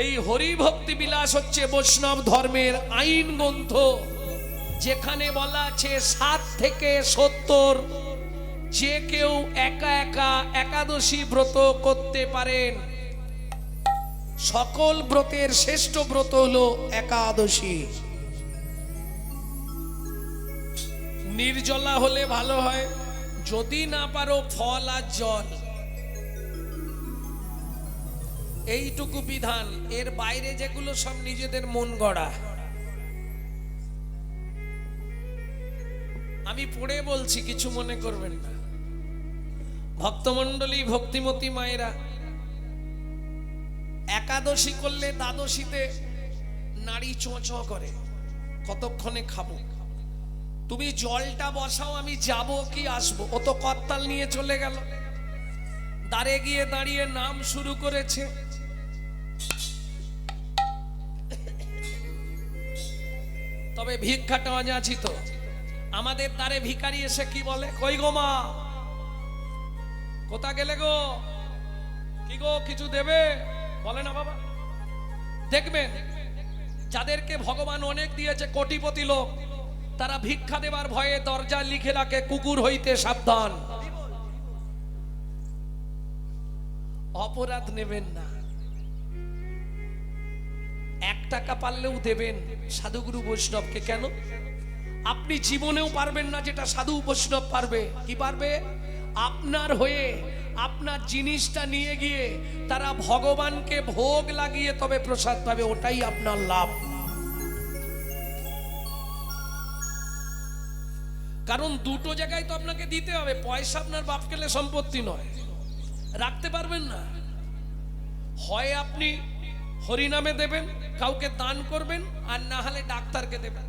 এই হরি ভক্তি বিলাস হচ্ছে বৈষ্ণব ধর্মের আইন গ্রন্থ, যেখানে বলা আছে 7 থেকে 70 যে কেউ একা একা একাদশী ব্রত করতে পারেন। সকল ব্রতের শ্রেষ্ঠ ব্রত হলো একাদশী। নির্জলা হলে ভালো হয়, যদি না পারো ফল আর জল, এইটুকু বিধান। এর বাইরে যেগুলো সব নিজেদের মন গড়া। আমি পড়ে বলছি, কিছু মনে করবেন না। ভক্তমণ্ডলী, ভক্তিমতী মায়েরা, একাদশী করলে দ্বাদশীতে নাড়ি চোঁচ করে, কতক্ষণে খাবো। তুমি জলটা বসাও, আমি যাব কি আসবো। ও তো করতাল নিয়ে চলে গেল, দ্বারে গিয়ে দাঁড়িয়ে নাম শুরু করেছে। তবে ভিক্ষাটা অযাচিত। আমাদের দ্বারে ভিখারি এসে কি বলে, কই গো মা, কোথা গেলে গো, কি গো কিছু দেবে, বলে না বাবা। দেখবেন যাদেরকে ভগবান অনেক দিয়েছে, কোটিপতি লোক, তারা ভিক্ষা দেবার ভয়ে দরজায় লিখে রাখে, কুকুর হইতে সাবধান। অপরাধ নেবেন না, 1 টাকা পারলেও দেবেন সাধুগুরু বৈষ্ণবকে। কেন? আপনি জীবনেও পারবেন না যেটা সাধু বৈষ্ণব পারবে। কি পারবে? আপনার হয়ে আপনার জিনিসটা নিয়ে গিয়ে তারা ভগবানকে ভোগ লাগিয়ে তবে প্রসাদ পাবে, ওটাই আপনার লাভ। কারণ দুটো জায়গায় তো আপনাকে দিতে হবে। পয়সা আপনার বাপ কেলে সম্পত্তি নয়, রাখতে পারবেন না। হয় আপনি হরিনামে দেবেন, কাউকে দান করবেন, আর না হলে ডাক্তারকে দেবেন,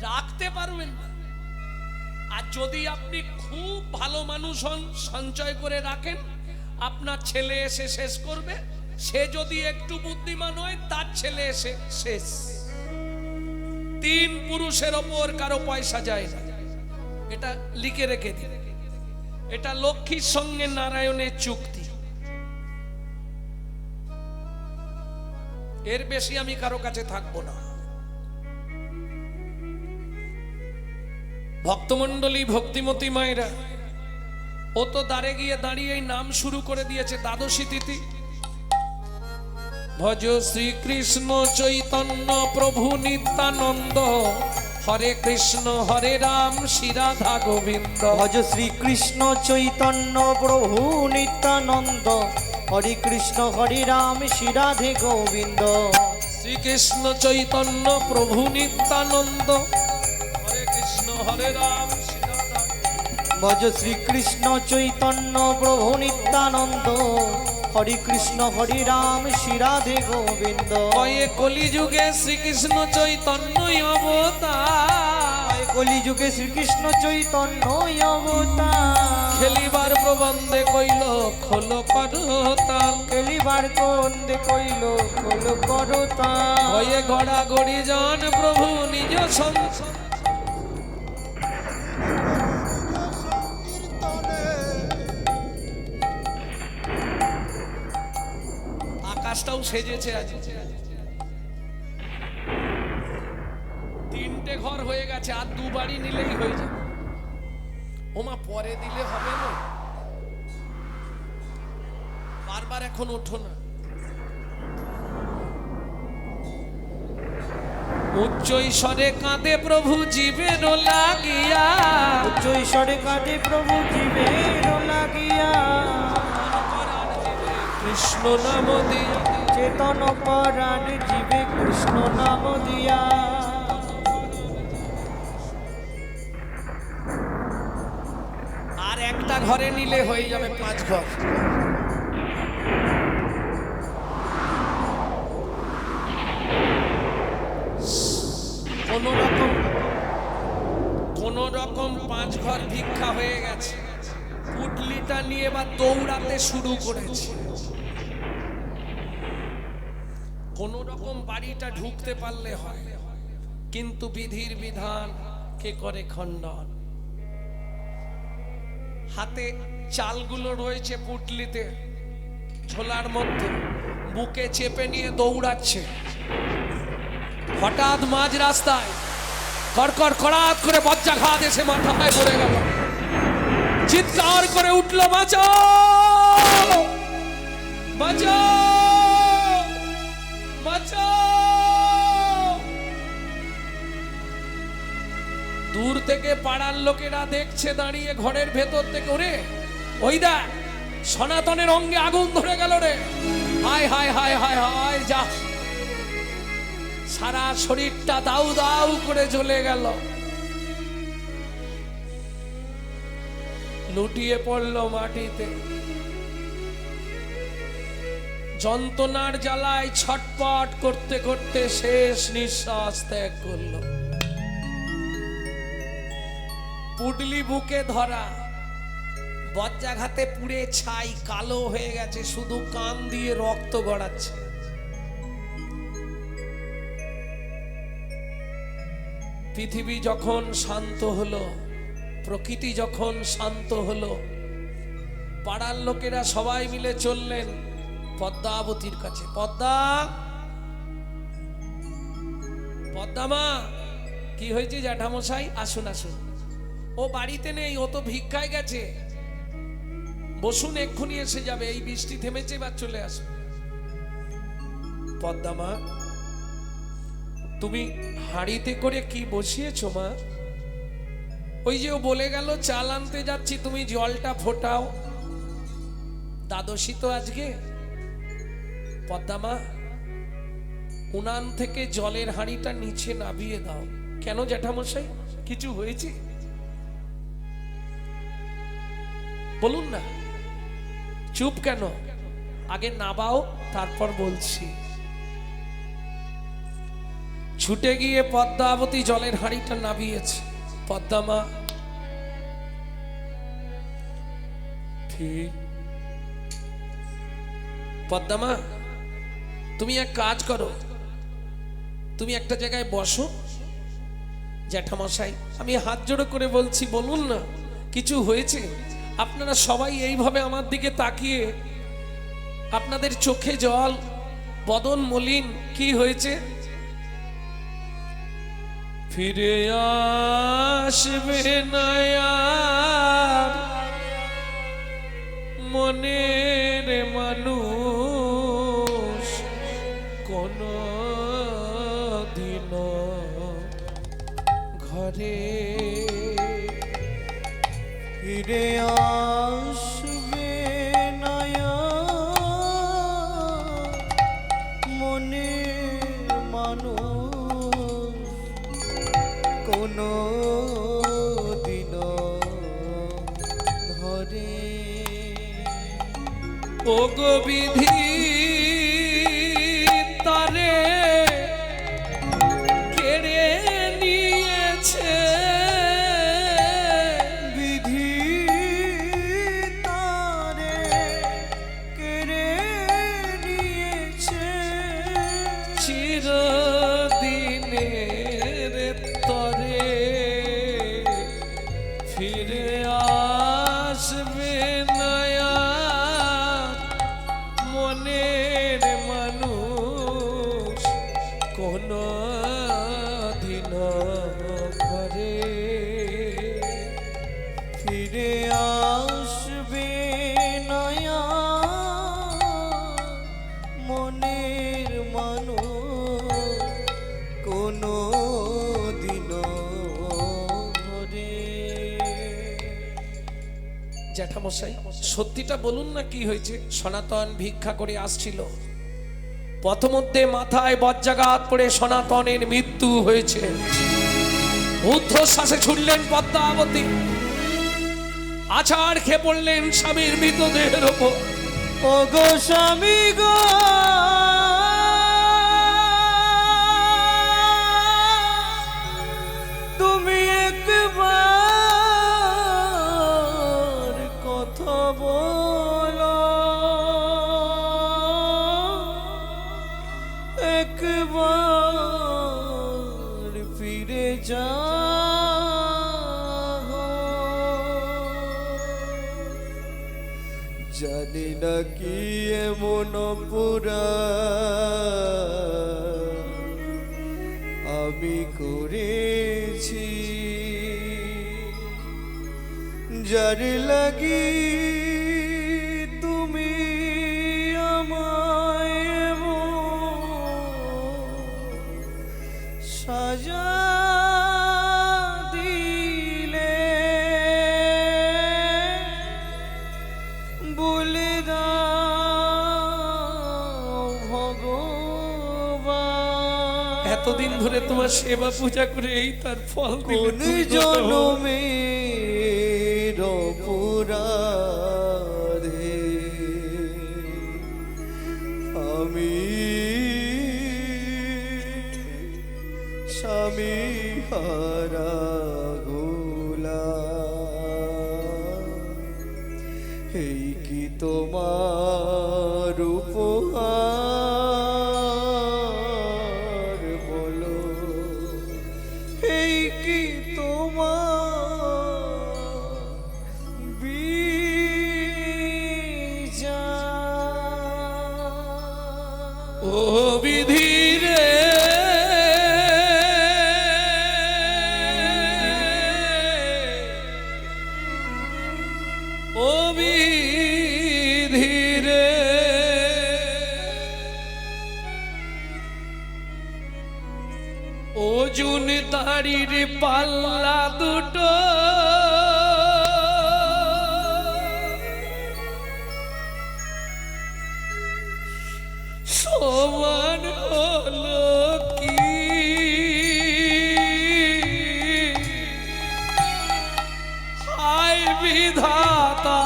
রাখতে পারবেন না। আর যদি আপনি খুব ভালো মানুষ হন, সঞ্চয় করে রাখেন, আপনার ছেলে এসে শেষ করবে। সে যদি একটু বুদ্ধিমান হয়, তার ছেলে এসে শেষ। 3 পুরুষের ওপর কারো পয়সা যায় না, এটা লিখে রেখে দিন। এটা লক্ষ্মীর সঙ্গে নারায়ণের চুক্তি। এর বেশি আমি কারো কাছে থাকবো না। ভক্তমণ্ডলী, ভক্তিমতী মায়েরা, ও তো দ্বারে গিয়ে দাঁড়িয়ে নাম শুরু করে দিয়েছে দ্বাদশী তিথি। ভজ শ্রীকৃষ্ণ চৈতন্য প্রভু নিত্যানন্দ, হরে কৃষ্ণ হরে রাম শ্রী রাধা গোবিন্দ। ভজ শ্রীকৃষ্ণ চৈতন্য প্রভু নিত্যানন্দ, হরে কৃষ্ণ হরে রাম শ্রী রাধে গোবিন্দ। শ্রীকৃষ্ণ চৈতন্য প্রভু নিত্যানন্দ, হরে কৃষ্ণ হরে রাম শ্রী রাধা। ভজ শ্রীকৃষ্ণ চৈতন্য প্রভু নিত্যানন্দ, হরে কৃষ্ণ হরে রাম শ্রী রাধে গোবিন্দ। কয়ে কলিযুগে শ্রীকৃষ্ণ চৈতন্য অবতার, কলিযুগে শ্রীকৃষ্ণ চৈতন্য অবতার। খেলিবার প্রবন্ধে কইল খোল করতাল, খেলিবার কন্দে কইল খোল করতাল। হয়ে গড়া গড়ি জন প্রভু নিজ সংসার। আকাশটাও সেজেছে আজ। 3টে ঘর হয়ে গেছে, আর 2 বাড়ি নিলেই হয়ে যাবে। ওমা পরে দিলে হবে না, বারবার এখন ওঠো না। উচ্চ ঈশ্বরে কাঁদে প্রভু জীবের লাগিয়া, উচ্চ ঈশ্বরে কাঁদে প্রভু জীবের লাগিয়া। কৃষ্ণ নাম দিয়া চেতন পরাণ জীবে কৃষ্ণ নাম দিয়া। আর একটা ঘরে নিলে হয়ে যাবে 5 ঘর। কোন রকম 5 ঘর ভিক্ষা হয়ে গেছে। পুটলিটা নিয়ে বা দৌড়াতে শুরু করেছে। কোন রকম বাড়িটা ঢুকতে পারলে হয়, কিন্তু বিধির বিধান কে করে খণ্ডন। হাতে চালগুলো রয়েছে পুটলিতে, ঝোলার মধ্যে, বুকে চেপে নিয়ে দৌড়াচ্ছে। হঠাৎ মাঝ রাস্তায় কড়কড় কড়াত করে বজ্রাঘাত এসে মাথায় পড়ে গেল। চিৎকার করে উঠল, বাঁচাও বাঁচাও বাঁচাও। দূর থেকে পাড়ার লোকেরা দেখছে দাঁড়িয়ে, ঘরের ভেতর থেকে, ওরে ওই দেখ সনাতনের অঙ্গে আগুন ধরে গেল রে। হায় হায় হায় হায় হায়, যা সারা শরীরটা দাউ দাউ করে জ্বলে গেল। লুটিয়ে পড়ল মাটিতে, যন্ত্রণার জ্বালায় ছটপট করতে করতে শেষ নিঃশ্বাস ত্যাগ করল। পুডলি বুকে ধরা, বজ্রাঘাতে পুড়ে ছাই কালো হয়ে গেছে, শুধু কান দিয়ে রক্ত গড়াচ্ছে। পৃথিবী যখন শান্ত হলো, প্রকৃতি যখন শান্ত হলো, পাড়ার লোকেরা সবাই মিলে চললেন পদ্মাবতীর কাছে। পদ্মা, পদ্মা মা, কি হয়েছে জ্যাঠামশাই? আসুন আসুন। ও বাড়িতে নেই, ও তো ভিক্ষায় গেছে। বসুন, এক্ষুনি এসে যাবে, এই বৃষ্টি থেমেছে, বা চলে আসবে। পদ্মা মা, তুমি হাঁড়িতে করে কি বসিয়েছো মা? ওই যে ও বলে গেল চাল আনতে যাচ্ছি, তুমি জলটা ফোটাও। দ্বাদশী তো আজকে। পদ্মা মা, উনান থেকে জলের হাঁড়িটা নিচে নামিয়ে দাও। কেন জ্যাঠামশাই, কিছু হয়েছে? বলুন না, চুপ কেন? আগে নাবাও, তারপর বলছি। ছুটে গিয়ে পদ্মাবতী জলের হাঁড়িটা নামিয়েছে। পদ্মা মা, পদ্মা মা, তুমি এক কাজ করো, তুমি একটা জায়গায় বসো। জ্যাঠামশাই, আমি হাত জোড়ো করে বলছি, বলুন না, কিছু হয়েছে? আপনারা সবাই এইভাবে আমার দিকে তাকিয়ে, আপনাদের চোখে জল, বদন মলিন, কি হয়েছে? ফিরে আসবে না আর মনের মানুষ কোনো দিন ঘরে। ফিরে আসবে না মনের মানুষ কোনো দিন ধরে। ও গো বিধি তারে কেড়ে নিয়েছে, বিধি তারে কেড়ে নিয়েছে, চিরদিনের তরে ফিরে আসবে না আর মনের মানুষ কোনো দিন ঘরে। ফিরে আসবে না মনের মানুষ কোনো দিন ঘরে। জ্যাঠামশাই, সত্যিটা বলুন না, কি হয়েছে? সনাতন ভিক্ষা করে আসছিল, পথমধ্যে মাথায় বজ্রাঘাত পড়ে সনাতনের মৃত্যু হয়েছে। ঊর্ধ্বশ্বাসে ছুটলেন পদ্মাবতী, আছাড় খেয়ে পড়লেন স্বামীর মৃতদেহের ওপর। ও গো স্বামী গো, তুমি একবার কথা বলো, একবার ফিরে যাও। জানি না নাকি এমন পুরা আমি করেছি যার লাগি তুমি আমায় সাজা দিলে বলে দাও ভগবান এতদিন ধরে তোমার সেবা পূজা করে এই তার ফল দিলে কোন তুমি তো জনমের অপরাধে আমি স্বামী হারা গোলাম এই কি তোমার উপহার বলো এই কি তোমার বিচার ও বিধি রে ও বিধি রে ওজন দাড়ির পাল্লা দুটো সমান হলো কি হায় বিধাতা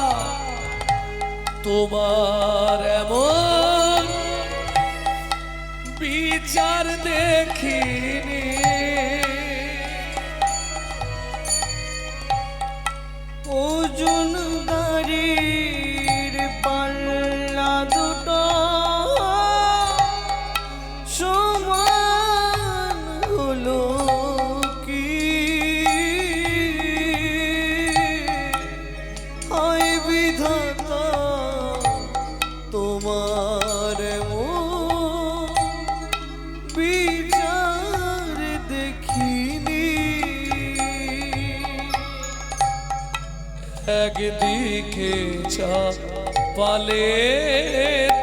তোমার এমন বিচার দেখিনি ওজন দাড়ির পাল্লা দুটো সমান হলো কি হয় বিধাতা তোমার এমন বিচার দেখিনি একদিকে চাপালে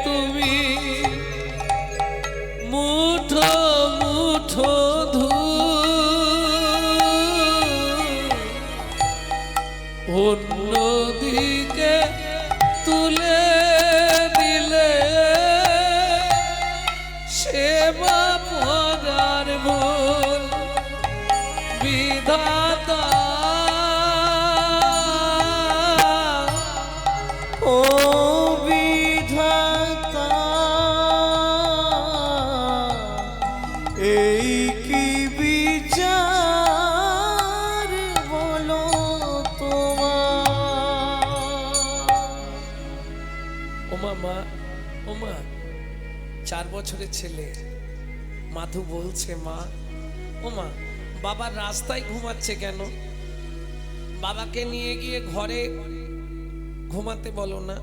তুমি মুঠো মুঠো অন্যদিকে তুলে দিলে সেবা পদার ভুল বিধাতা ও বিধাতা এই কি বিচার বলো তোমার ওমা মা ওমা 4 বছরের ছেলে মাধু বলছে মা ওমা বাবা রাস্তায় ঘুমাচ্ছে কেন বাবাকে নিয়ে গিয়ে ঘরে ঘুমাতে বলো না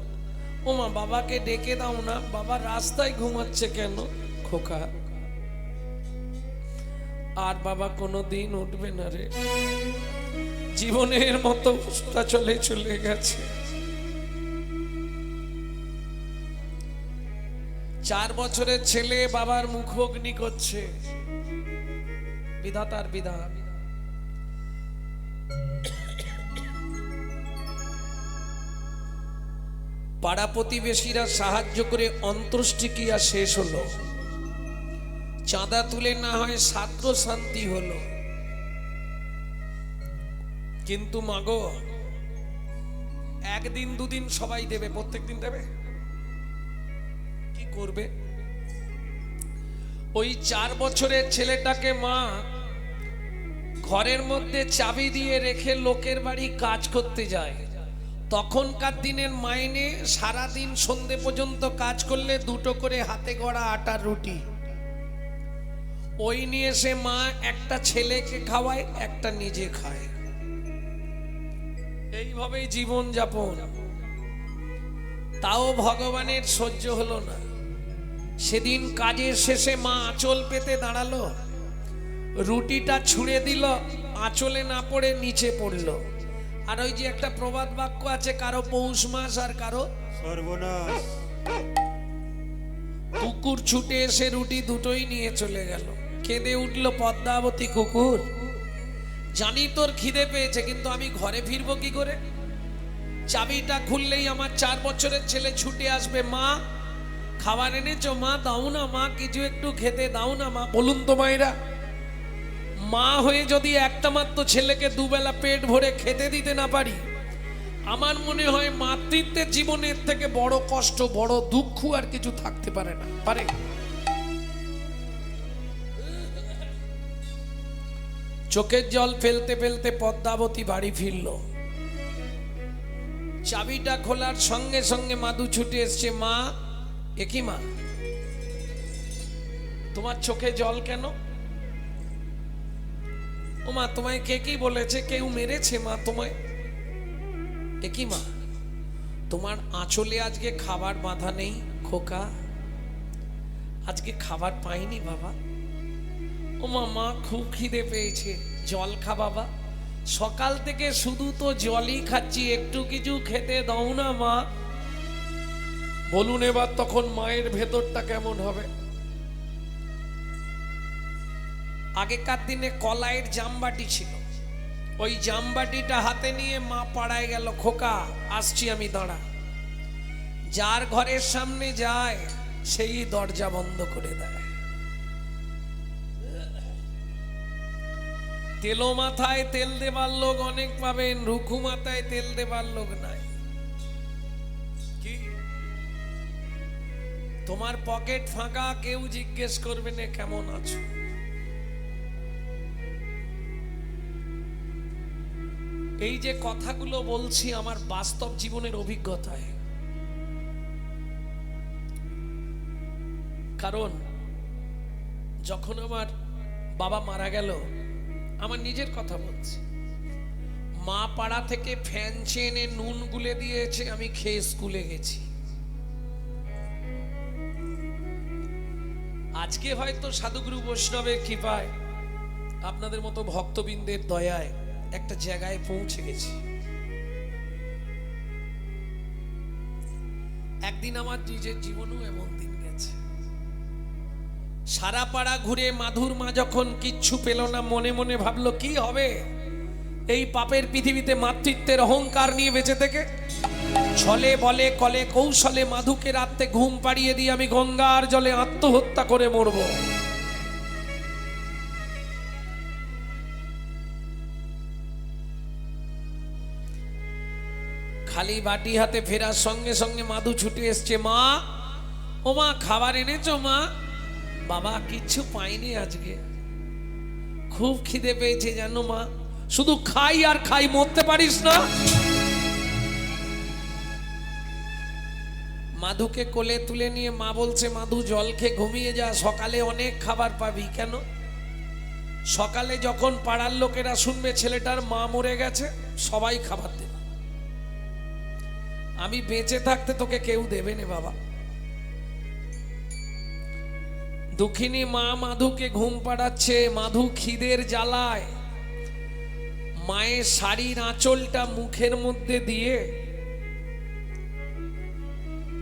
ওমা বাবাকে ডেকে দাও না বাবা রাস্তায় ঘুমাচ্ছে কেন খোকা আর বাবা কোনোদিন উঠবে না রে জীবনের মতো অবস্থা চলে গেছে 4 বছরের ছেলে বাবার মুখোগ্নি করছে বিধাতার বিধান পাড়া প্রতিবেশীরা সাহায্য করে অন্ত্যেষ্টিক্রিয়া শেষ হলো চাঁদা তুলে না হয় ছাত্র শান্তি হলো কিন্তু মাগো একদিন দুদিন সবাই দেবে প্রত্যেকদিন দেবে কি করবে ওই 4 বছরের ছেলেটাকে মা ঘরের মধ্যে চাবি দিয়ে রেখে লোকের বাড়ি কাজ করতে যায় তখনকার দিনের মাইনে সারা দিন সন্ধে পর্যন্ত কাজ করলে 2টো করে হাতে গড়া আটার রুটি ওই নিয়ে সে মা একটা ছেলেকে খাওয়ায় একটা নিজে খায় এইভাবেই জীবন যাপন তাও ভগবানের সহ্য হলো না। সেদিন কাজের শেষে মা আঁচল পেতে দাঁড়ালো, রুটিটা ছুঁড়ে দিল, আঁচলে না পড়ে নিচে পড়লো। আর ওই যে একটা প্রবাদ বাক্য আছে, কারো পৌষ মাস আর কারো সর্বনাশ। কুকুর ছুটে এসে রুটি দুটোই নিয়ে চলে গেল। কেঁদে উঠলো পদ্মাবতী, কুকুর জানি তোর খিদে পেয়েছে, কিন্তু আমি ঘরে ফিরবো কি করে? চাবিটা খুললেই আমার 4 বছরের ছেলে ছুটে আসবে, মা খাবার এনেছো? মা দাও না, মা কিছু একটু খেতে দাও না মা। বলুন তো মায়েরা, মা হয়ে যদি একটা মাত্র ছেলেকে দুবেলা পেট ভরে খেতে দিতে না পারি, আমার মনে হয় মাতৃত্বের জীবনের থেকে বড় কষ্ট, বড় দুঃখ আর কিছু থাকতে পারে না। পারে? চোখের জল ফেলতে ফেলতে পদ্মাবতী বাড়ি ফিরল। চাবিটা খোলার সঙ্গে সঙ্গে মাধু ছুটে এসছে, মা একই মা, তোমার চোখে জল কেন? ও মা, তোমায় কে কি বলেছে? কেউ মেরেছে মা তোমায়? একই মা, তোমার আঁচলে আজকে খাবার বাঁধা নেই খোকা? আজকে খাবার পাইনি বাবা। ও মা, মা খুব খিদে পেয়েছে, জল খা বাবা। সকাল থেকে শুধু তো জলই খাচ্ছি, একটু কিছু খেতে দাও না মা। বলুন এবার তখন মায়ের ভেতরটা কেমন হবে? আগেকার দিনে কলাইয়ের জামবাটি ছিল, ওই জামবাটিটা হাতে নিয়ে মা পাড়ায় গেল, খোকা আসছি আমি, দাঁড়া। যার ঘরের সামনে যায় সেই দরজা বন্ধ করে দেয়। তেলো মাথায় তেল দেবার লোক অনেক পাবেন, রুখু মাথায় তেল দেবার লোক নাই। কি তোমার পকেট ফাঁকা, কেউ জিজ্ঞেস করবে না কেমন আছো। এই যে কথাগুলো বলছি আমার বাস্তব জীবনের অভিজ্ঞতায়, কারণ যখন আমার বাবা মারা গেল, আমার নিজের কথা বলছি, মা পাড়া থেকে ফ্যান চেনে নুন গুলে দিয়েছে, আমি খেয়ে স্কুলে গেছি। আজকে হয়তো সাধুগুরু বৈষ্ণবের কৃপায়, আপনাদের মতো ভক্তবৃন্দের দয়ায় একটা জায়গায় পৌঁছে গেছি। একদিন আমার নিজের জীবনেও এমন দিন গেছে, সারা পাড়া ঘুরে মাধুর মা যখন কিচ্ছু পেল না, মনে মনে ভাবলো কি হবে এই পাপের পৃথিবীতে মাতৃত্বের অহংকার নিয়ে বেঁচে থেকে। ছলে বলে কলে কৌশলে মাধুকে রাতে ঘুম পাড়িয়ে দিয়ে আমি গঙ্গার জলে আত্মহত্যা করে মরব। খালি বাটি হাতে ফেরার সঙ্গে সঙ্গে মাধু ছুটে এসছে, মা ও মা খাবার এনেছো মা? বাবা কিচ্ছু পাইনি আজকে, খুব খিদে পেয়েছে জানো মা। শুধু খাই আর খাই, মরতে পারিস না? মাধুকে কোলে তুলে নিয়ে মা বলছে, মাধু জল খেয়ে ঘুমিয়ে যা, সকালে অনেক খাবার পাবি। কেন? সকালে যখন পাড়ার লোকেরা শুনবে ছেলেটার মা মরে গেছে, সবাই খাবার দেবে, আমি বেঁচে থাকতে তোকে কেউ দেবে না বাবা। দুঃখিনী মা মাধুকে ঘুম পাড়াচ্ছে, মাধু খিদের জ্বালায় মায়ের শাড়ির আঁচলটা মুখের মধ্যে দিয়ে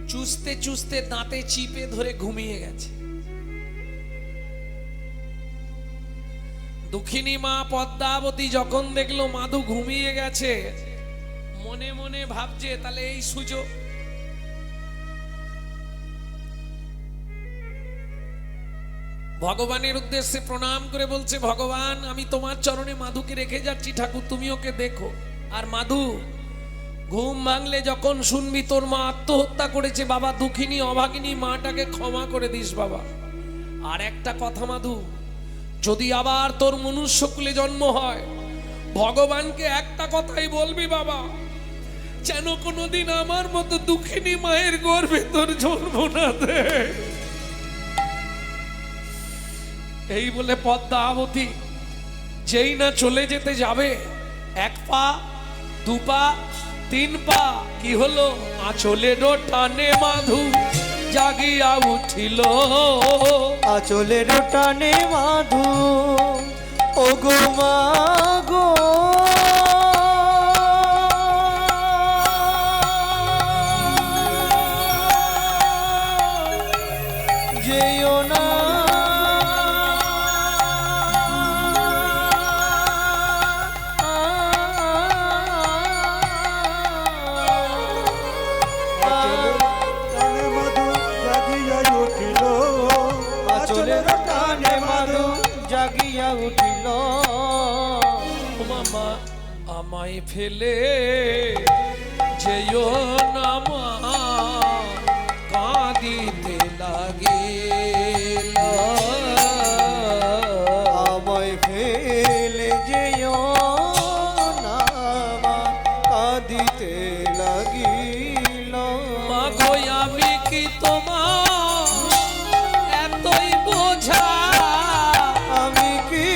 চুষতে চুষতে দাঁতে চিপে ধরে ঘুমিয়ে গেছে। দুঃখিনী মা পদ্মাবতী যখন দেখলো মাধু ঘুমিয়ে গেছে, মনে মনে ভাবছে তাহলে এই সুযোগ। ভগবানের উদ্দেশ্যে প্রণাম করে বলছে, ভগবান আমি তোমার চরণে মাধুকে রেখে যাচ্ছি, ঠাকুর তুমি ওকে দেখো। আর মাধু ঘুম ভাঙলে যখন শুনবি তোর মা আত্মহত্যা করেছে, বাবা দুঃখিনী অভাগিনী মাটাকে ক্ষমা করে দিস বাবা। আর একটা কথা মাধু, যদি আবার তোর মনুষ্যকুলে জন্ম হয়, ভগবানকে একটা কথাই বলবি বাবা, যেন কোনোদিন আমার মতো দুঃখিনী মায়ের গর্ভে তোর জন্ম না দে। এই বলে পদ্মাবতী যেই না চলে যেতে যাবে, 1 পা 2 পা তিন পা কি হলো আঁচলের টানে মাধু জাগিয়া উঠিল আচলের টানে মাধু ও গো মা গো যেও না আচলের টানে মাধু জাগিয়া উঠিল ও মামা আমায় ফেলে যেও না মা কাঁদিতে লাগিল আমায় ফেলে যেও না মা কাঁদিতে লাগিল মা গো আমি কি তোমার এতই বোঝা আমি কি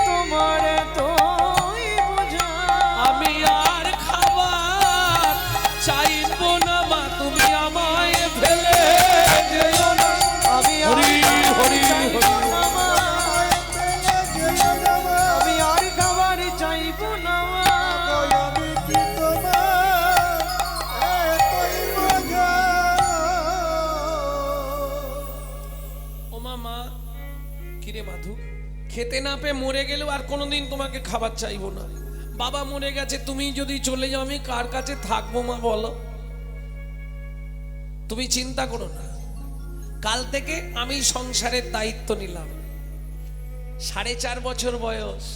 তোমার তোই বোঝা আমি আর খাবার চাইব না মা তুমি আমায় ফেলে যেও না আমি হরি হরি চাইব হরি না মা। আমি আর খাবার চাইব না মা। ও মামা কিরে মাধু খেতে না পেয়ে মরে গেলেও আর কোনোদিন তোমাকে খাবার চাইবো না বাবা মরে গেছে তুমি যদি চলে যাও আমি কার কাছে থাকবো মা বলো তুমি চিন্তা করো না কাল থেকে আমি সংসারের দায়িত্ব নিলাম 4.5 বছর বয়স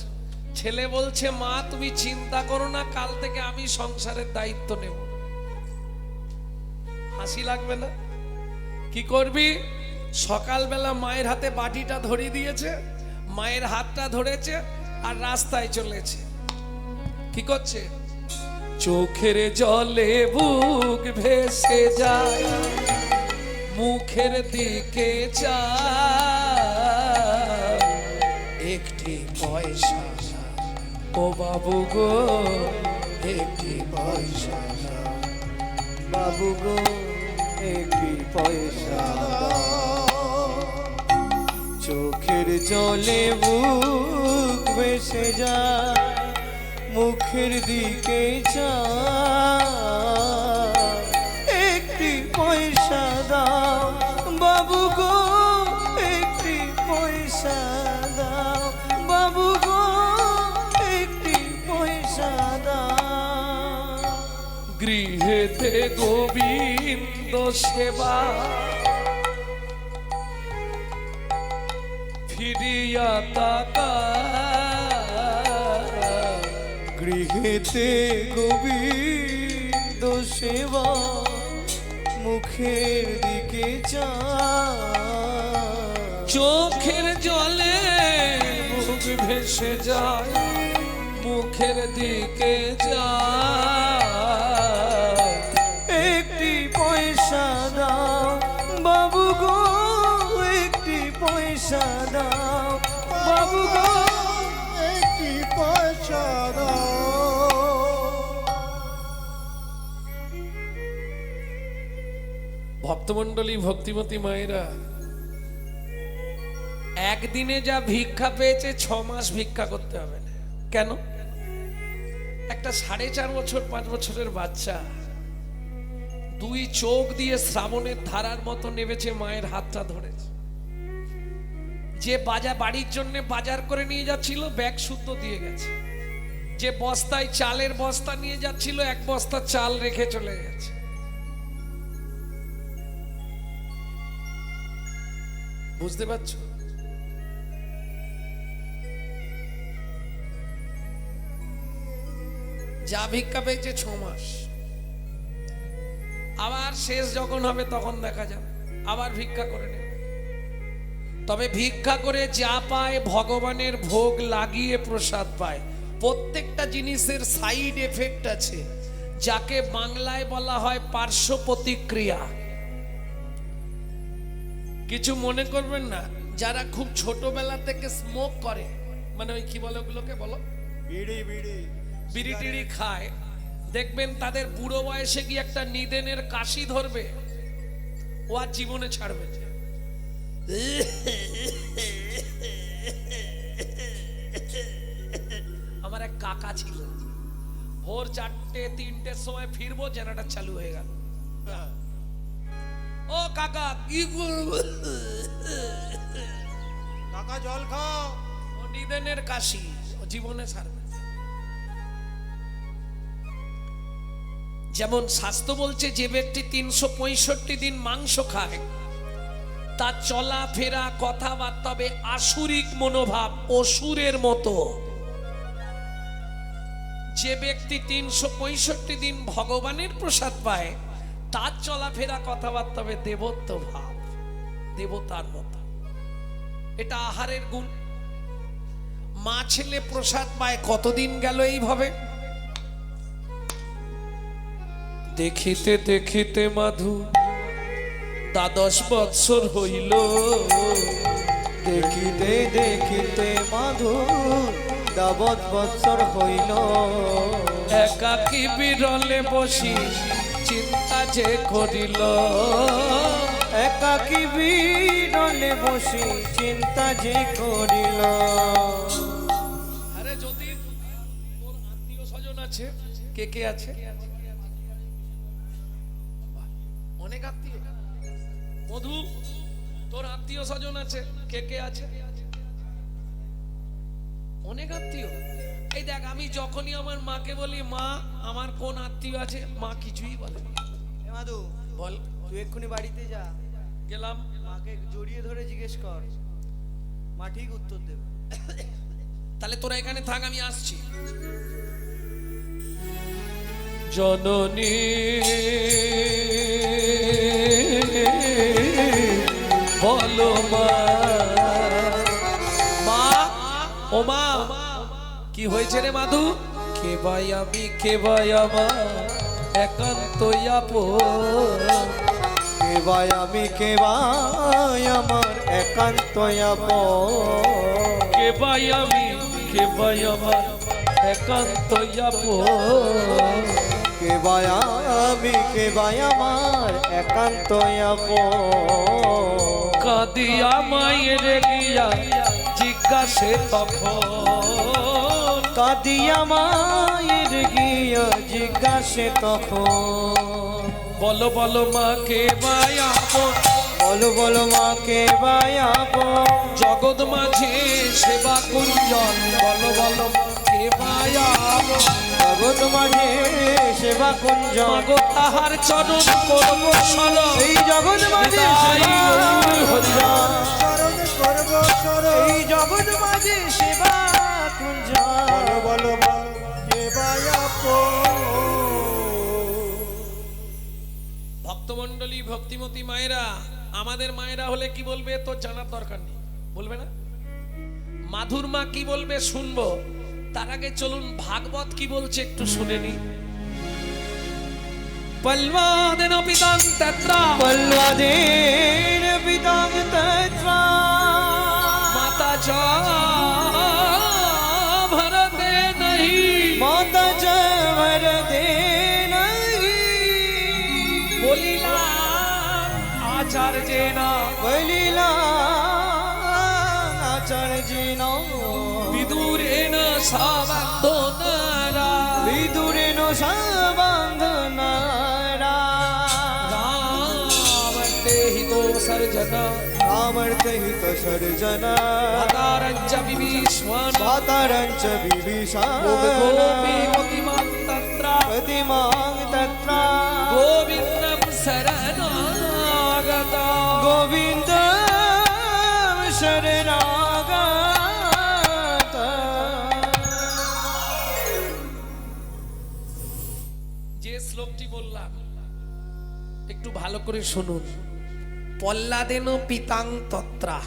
ছেলে বলছে মা তুমি চিন্তা করো না কাল থেকে আমি সংসারের দায়িত্ব নেব হাসি লাগবে না কি করবি সকালবেলা মায়ের হাতে বাটিটা ধরিয়ে দিয়েছে মায়ের হাতটা ধরেছে আর রাস্তায় চলেছে কি করছে চোখের জলে বুক ভেসে যায় মুখের দিকে চায় একটি পয়সা না, ও বাবু গো একটি পয়সা না। বাবু গো একটি পয়সা দাও। চোখের জলে বুক ভেসে যায় মুখের দিকে চায় একটি পয়সা দাও বাবু গো একটি পয়সা দাও বাবু গো একটি পয়সা দাও গৃহেতে গোবিন্দ সেবা ফিরিয়া তাকা গৃহেতে গোবিন্দ সেবা মুখের দিকে চায় চোখের জলে বুক ভেসে যায় মুখের দিকে যায় একটি পয়সা দাও বাবু গো একটি পয়সা দাও বাবু গো একটি পয়সা দাও ভক্তমণ্ডলী ভক্তিমতী মায়েরা একদিনে যা ভিক্ষা পেয়েছে 6 মাস ভিক্ষা করতে হবে না কেন একটা 4.5 বছর 5 বছরের বাচ্চা 2 চোখ দিয়ে শ্রাবণের ধারার মতো নেমেছে মায়ের হাতটা ধরেছে যে বাড়ির জন্য বাজার করে নিয়ে যাচ্ছিল ব্যাগ শুদ্ধ দিয়ে গেছে যে বস্তায় চালের বস্তা নিয়ে যাচ্ছিল 1 বস্তা চাল রেখে চলে গেছে বুঝতে পারছো যা ভিক্ষা পেয়েছে 6 মাস আবার শেষ যখন হবে তখন দেখা যাবে আবার ভিক্ষা করে নেবে তবে ভিক্ষা করে যা পায় ভগবানের ভোগ লাগিয়ে প্রসাদ পায় প্রত্যেকটা জিনিসের সাইড এফেক্ট আছে যাকে বাংলায় বলা হয় পার্শ্ব প্রতিক্রিয়া কিছু মনে করবেন না যারা খুব ছোটবেলা থেকে স্মোক করে মানে ওই কি বলে ওগুলোকে বলো বিড়ি টিড়ি খায় দেখবেন তাদের বুড়ো বয়সে গিয়ে একটা নিদেনের কাশি ধরবে, ও আর জীবনে ছাড়বে না। আমার এক কাকা ছিল, ভোর 4-3টের সময় ফিরবো, জেনারেটর চালু হয়ে গেল। ও কাকা কি করব? কাকা জল খাও। ও নিদেনের কাশি, ও জীবনে ছাড়বে না। যেমন শাস্ত্র বলছে যে ব্যক্তি 365 দিন মাংস খায়, তার চলাফেরা কথাবার্তা হবে আসুরিক মনোভাব, অসুরের মতো। যে ব্যক্তি 365 দিন ভগবানের প্রসাদ পায়, তার চলাফেরা কথাবার্তা হবে দেবত্ব ভাব, দেবতার মতো। এটা আহারের গুণ। মা ছেলে প্রসাদ পায়, কতদিন গেল এইভাবে? দেখিতে দেখিতে মাধু 12 বৎসর হইল, দেখিতে দেখিতে মাধু 12 বৎসর হইল। একাকী বিরলে বসি চিন্তা যে করিল, একাকী বিরলে বসি চিন্তা যে করিল। আরে যদি তোর আত্মীয় স্বজন আছে, কে কে আছে? অনেক আত্মীয়। মধু, তোর আত্মীয় স্বজন আছে, কে কে আছে? অনেক আত্মীয়। এই দেখ, আমি যখনই আমার মাকে বলি মা আমার কোন আত্মীয় আছে, মা কিছুই বলে না। এ মাধু, বল। তুই এক্ষুনি বাড়িতে যা, গেলাম। মাকে জড়িয়ে ধরে জিজ্ঞেস কর, মা ঠিক উত্তর দেবে। তাহলে তোরা এখানে থাক, আমি আসছি। জননী বলো মা, মা ও মা, কি হয়েছে রে মাধু? কে ভাই আমি, কে ভাই আমার একান্ত আপন, কে ভাই আমি, কে ভাই আমার একান্ত আপন। কে ভাই আমি, কে ভাই আমার একান্ত আপন, কে ভাই আমি, কে ভাই আমার একান্ত আপন। কাঁদিয়া মায়ের গিয়া জিজ্ঞাসে তখন, কাঁদিয়া মায়ের গিয়া জিজ্ঞাসে তখন। বলো বলো মা কে ভাই আপন, বলো বলো মা কে ভাই আপন। জগৎ মাঝে সেবা কুঞ্জন, বলো বলো মা কে ভাই আপন, জগৎ মাঝে সেবা কুঞ্জ। মাগো তাহার চরণ করব শরণ, এই জগৎ মাঝে হৃদয় গৌর হরিনাম। চরণ করব শরণ, এই জগৎ মাঝে সেবা কুঞ্জ। বলো বলো মা কে ভাই আপন। ভক্তমণ্ডলী, ভক্তিমতী মায়েরা, আমাদের মায়েরা হলে কি বলবে তো জানার দরকার নেই, বলবে না? মাধুর মা কি বলবে শুনবো, তার আগে চলুন ভাগবত কি বলছে একটু শুনে নি। পল্বাদেন পিতাং তত্রা, পল্লদেন পিতাং তত্রা, মাতা চ ভরতে নহি, মাতা চ ভরতে নহি। বলিলা আচার্যেন, বলিলা আচার্যেন, বিদুরেণ সাবন্ধনারা, বিদুরেণ সাবন্ধনারা। রামতে হিতো সর্জনা, রামর্তে হিত সর্জনা, ভাতারঞ্চ বিভীষণ, ভাতারঞ্চ বিভীষণ। গোপীমতিমাং তত্র, প্রতিমাং তত্র গোবিন্দম শরণাগতা, গোবিন্দ শরণাগত। যে শ্লোকটি বললাম একটু ভালো করে শুনুন। পল্লাদেন পিতাং তত্রা,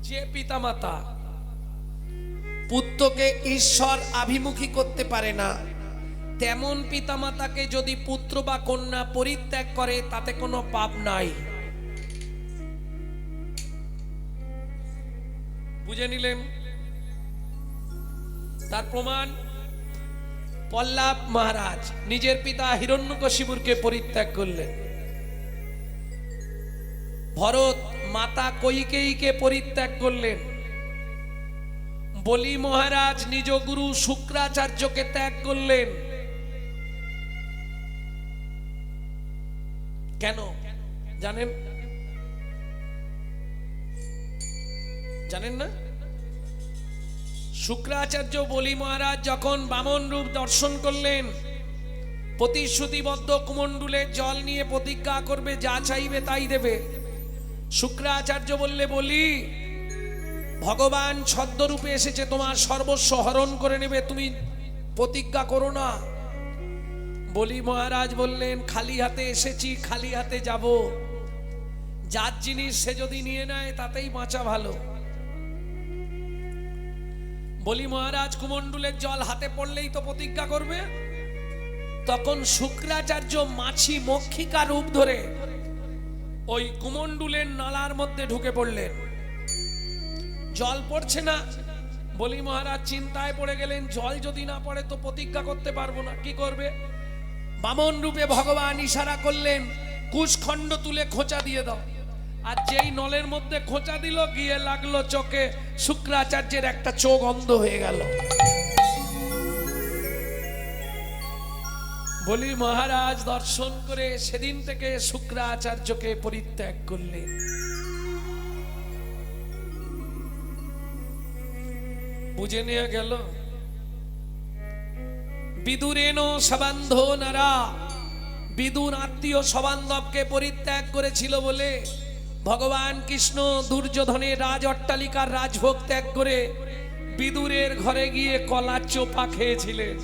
যে পিতামাতা পুত্রকে ঈশ্বর আভিমুখী করতে পারে না, তেমন পিতামাতাকে যদি পুত্র বা কন্যা পরিত্যাগ করে তাতে কোনো পাপ নাই। বুঝে নিলেন? তার প্রমাণ পল্লব মহারাজ নিজের পিতা হিরণ্যকশিপুরকে পরিত্যাগ করলেন। ভরত মাতা কৈকেয়ীকে পরিত্যাগ করলেন। বলি মহারাজ নিজ গুরু শুক্রাচার্যকে ত্যাগ করলেন। কেন জানেন? জানেন না? শুক্রাচার্য বলি মহারাজ যখন বামন রূপ দর্শন করলেন, প্রতিশ্রুতিবদ্ধ কুমণ্ডুলে জল নিয়ে প্রতিজ্ঞা করবে, যা চাইবে তাই দেবে। শুক্রাচার্য বললে, বলি ভগবান ছদ্মরূপে এসেছে, তোমার সর্বস্ব হরণ করে নেবে, তুমি প্রতিজ্ঞা করো না। বলি মহারাজ বললেন, খালি হাতে এসেছি, খালি হাতে যাব। যার জিনিস সে যদি নিয়ে নেয় তাতেই বাঁচা ভালো। বলি মহারাজ কুমণ্ডুলের জল হাতে পড়লেই তো প্রতিজ্ঞা করবে। তখন শুক্রাচার্য মাছি মক্ষিকা রূপ ধরে ওই কুমণ্ডুলের নালার মধ্যে ঢুকে পড়লেন। জল পড়ছে না। বলি মহারাজ চিন্তায় পড়ে গেলেন, জল যদি না পড়ে তো প্রতিজ্ঞা করতে পারবো না, কি করবে? বামন রূপে ভগবান ইশারা করলেন, কুশখণ্ড তুলে খোঁচা দিয়ে দাও। আর যেই নলের মধ্যে খোঁচা দিল, গিয়ে লাগলো চোখে। শুক্রাচার্যের একটা চোখ অন্ধ হয়ে গেল। বলি মহারাজ দর্শন করে সেদিন থেকে শুক্রাচার্যকে পরিত্যাগ করলেন। বুঝে নেওয়া গেল। বিদুরেন সবান্ধ নারা, বিদুর আত্মীয় সবান্ধবকে পরিত্যাগ করেছিল বলে ভগবান কৃষ্ণ দুর্যোধনের রাজ অট্টালিকার রাজভোগ ত্যাগ করে বিদুরের ঘরে গিয়ে কলার চোপা খেয়েছিলেন।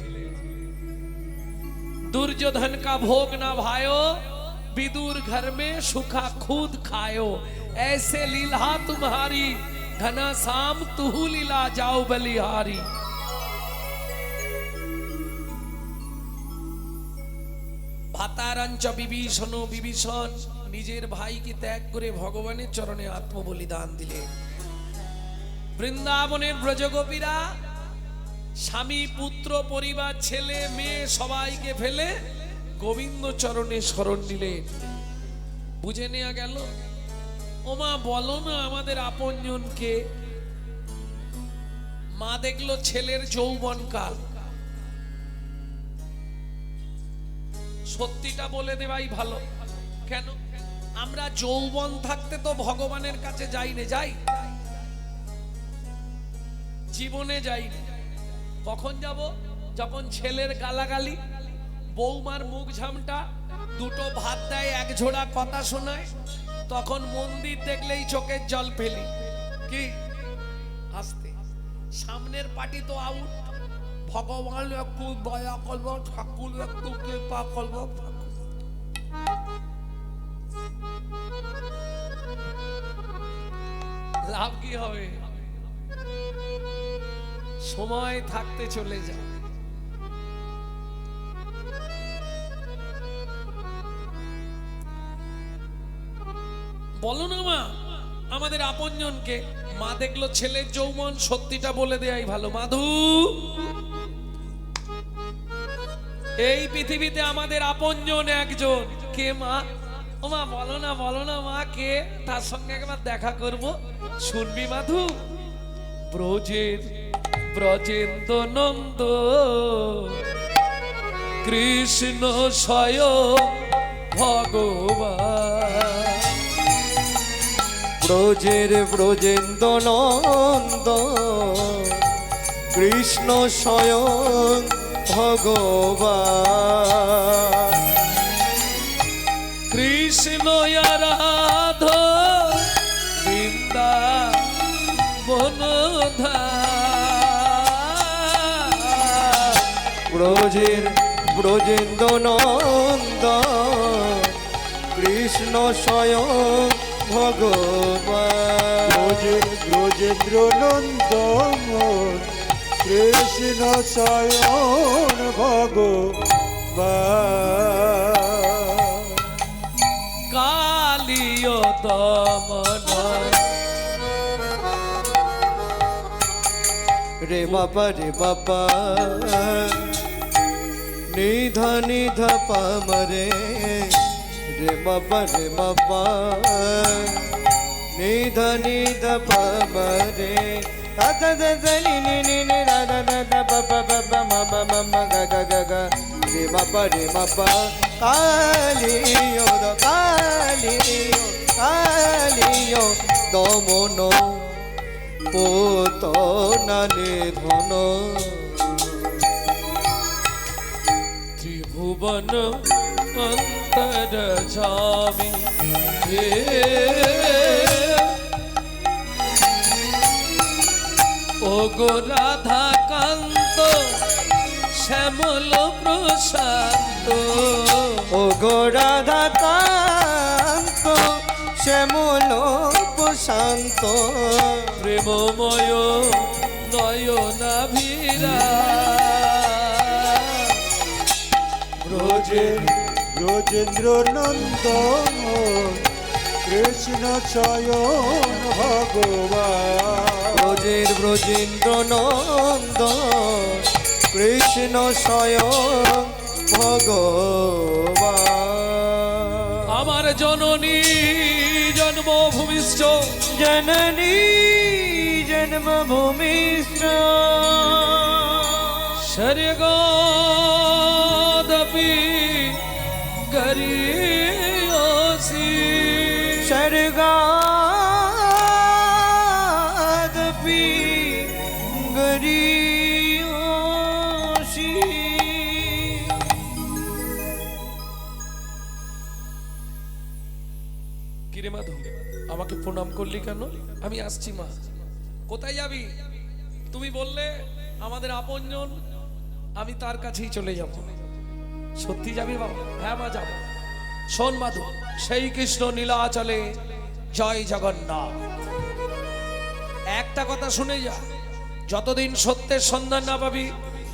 दुर्योधन का भोग ना भायो, विदुर घर में सुखा खुद खायो। ऐसे लीला तुम्हारी घना शाम तुहु लीला जाओ बलिहारी। भातारंच विभीषण, विभीषण निजेर भाई की त्याग करे भगवानेर चरणे आत्मबलिदान दिले। बृंदावनेर ब्रजगोपीरा স্বামী পুত্র পরিবার ছেলে মেয়ে সবাইকে ফেলে গোবিন্দ চরণে শরণ নিলেন। বুঝে নেওয়া গেল। ওমা বলো না আমাদের আপনজনকে। মা দেখলো ছেলের যৌবনকাল, সত্যিটা বলে দেওয়াই ভালো। কেন? আমরা যৌবন থাকতে তো ভগবানের কাছে যাই না, যাই জীবনে যাই না। কখন যাব? যখন ছেলের গালাগালি, বৌমার মুখ ঝামটা, দুটো ভাত দেয়, এক ঝোড়া কথা শোনায়, তখন মন্দির দেখলেই চোখের জল ফেলি। কি আসতে সামনের পার্টি তো আউট। ভগবান একটু দয়া করবো, ঠাকুর একটু কৃপা করবো। লাভ কি হবে? সময় থাকতে চলে যায়। বলো না মা আমাদের আপনজনকে। মা দেখলো ছেলের যৌবন, সত্যিটা বলে দেয়াই ভালো। মাধু, এই পৃথিবীতে আমাদের আপনজন একজন। কে মা? ও মা বলো না, বলো না মা কে? তার সঙ্গে একবার দেখা করব। শুনবি মাধু? ব্রজের ব্রজেন্দ্র নন্দ কৃষ্ণ স্বয়ং ভগবান। ব্রজের ব্রজেন্দ্র নন্দ কৃষ্ণ স্বয়ং ভগবান। কৃষ্ণ আরাধ বৃন্দাবনধাম। ব্রজের ব্রজেন্দ্র নন্দ কৃষ্ণ স্বয়ং ভগবান। ব্রজের ব্রজেন্দ্র নন্দন কৃষ্ণ স্বয়ং ভগবান। কালিয় দমন রে বাবা রে বাবা নিধ নিধ পমরে রে মপা রে মপা নিধ নিধ পমরে আদ দ দ নি নি নি নি রা রা রা রা প প প প ম ম ম ম গ গ গ গ রে মপা কালিও দ কালিও দমন পোতনা নিধন ত্রিভুবন অন্তর যামি হে ও গো রাধা কান্ত শ্যামল প্রশান্ত ও গো রাধা কান্ত শ্যামল প্রশান্ত প্রেমময় নয়নাভিরা ব্রজেন্দ্র নন্দন কৃষ্ণ চয়ন ভগবান ব্রজেন্দ্র নন্দ কৃষ্ণ স্বয়ং ভগবান আমার জননী জন্মভূমিষ্ঠ জননী জন্মভূমিষ্ঠ স্বর্গদপি গরীয়সি স্বর্গাদপি গরীয়সি কিরে মাধু আমাকে প্রণাম করলি কেন? আমি আসছি মা। কোথায় যাবি? তুমি বললে আমাদের আপনজন, আমি তার কাছেই চলে যাব। সত্যি যাবি বাবা? হ্যাঁ মা যাব। শোন মাধু, সেই কৃষ্ণ নীলাচলে জয় জগন্নাথ। একটা কথা শুনে যা, যতদিন সত্যের সন্ধান না পাবি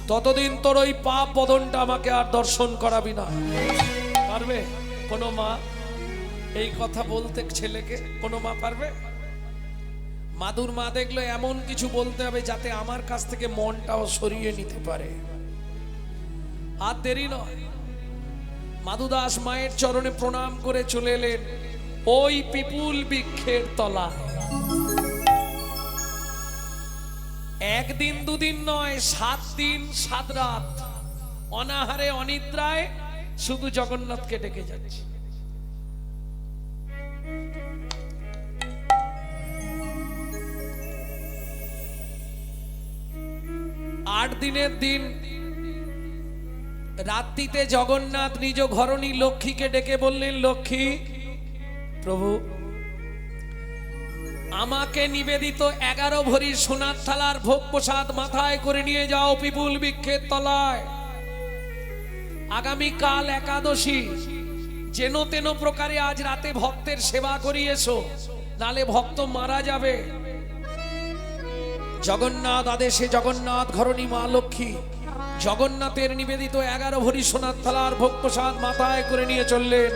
ততদিন তোর ওই পাপ বদনটা আমাকে আর দর্শন করাবি না। পারবে কোনো মা এই কথা বলতে ছেলেকে? কোনো মা পারবে? মাধুর মা দেখলো এমন কিছু বলতে হবে যাতে আমার কাছ থেকে মনটাও সরিয়ে নিতে পারে। আর দেরি নয়, মাধুদাস মায়ের চরণে প্রণাম করে চলে এলেন ওই পিপুল বৃক্ষের তলা। একদিন দুদিন নয়, 7 দিন 7 রাত অনাহারে অনিদ্রায় শুধু জগন্নাথকে ডেকে যাচ্ছে। আট দিনের দিন রাত্রিতে জগন্নাথ নিজ ঘরণী লক্ষ্মীকে ডেকে বললেন, লক্ষ্মী প্রভু আমাকে নিবেদিত 11 ভরি সোনার থালার ভোগ প্রসাদ মাথায় করে নিয়ে যাও পিপুল বৃক্ষের তলায়। আগামীকাল একাদশী, যেন তেন প্রকারে আজ রাতে ভক্তের সেবা করিয়েছো, নালে ভক্ত মারা যাবে। জগন্নাথ আদেশে জগন্নাথ ঘরণী মা লক্ষ্মী জগন্নাথের নিবেদিত 11 ভরি সোনার থালার ভোগ প্রসাদ মাথায় করে নিয়ে চললেন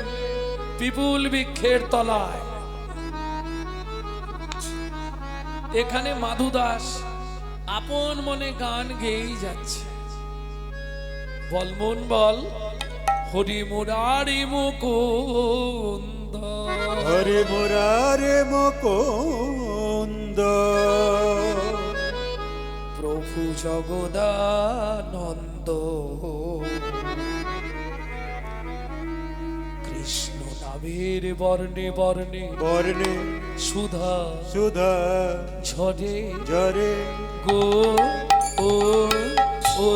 পিপুল বৃক্ষের তলায়। এখানে মাধু দাস আপন মনে গান গেয়েই যাচ্ছে। বল মন বল, হরি মুরারি মুকুন্দ, হরে মুরারে মুকুন্দ, প্রভু জগদানন্দ, কৃষ্ণ নামের বর্ণে বর্ণে বর্ণে সুধা সুধা ঝরে ঝরে গো ও ও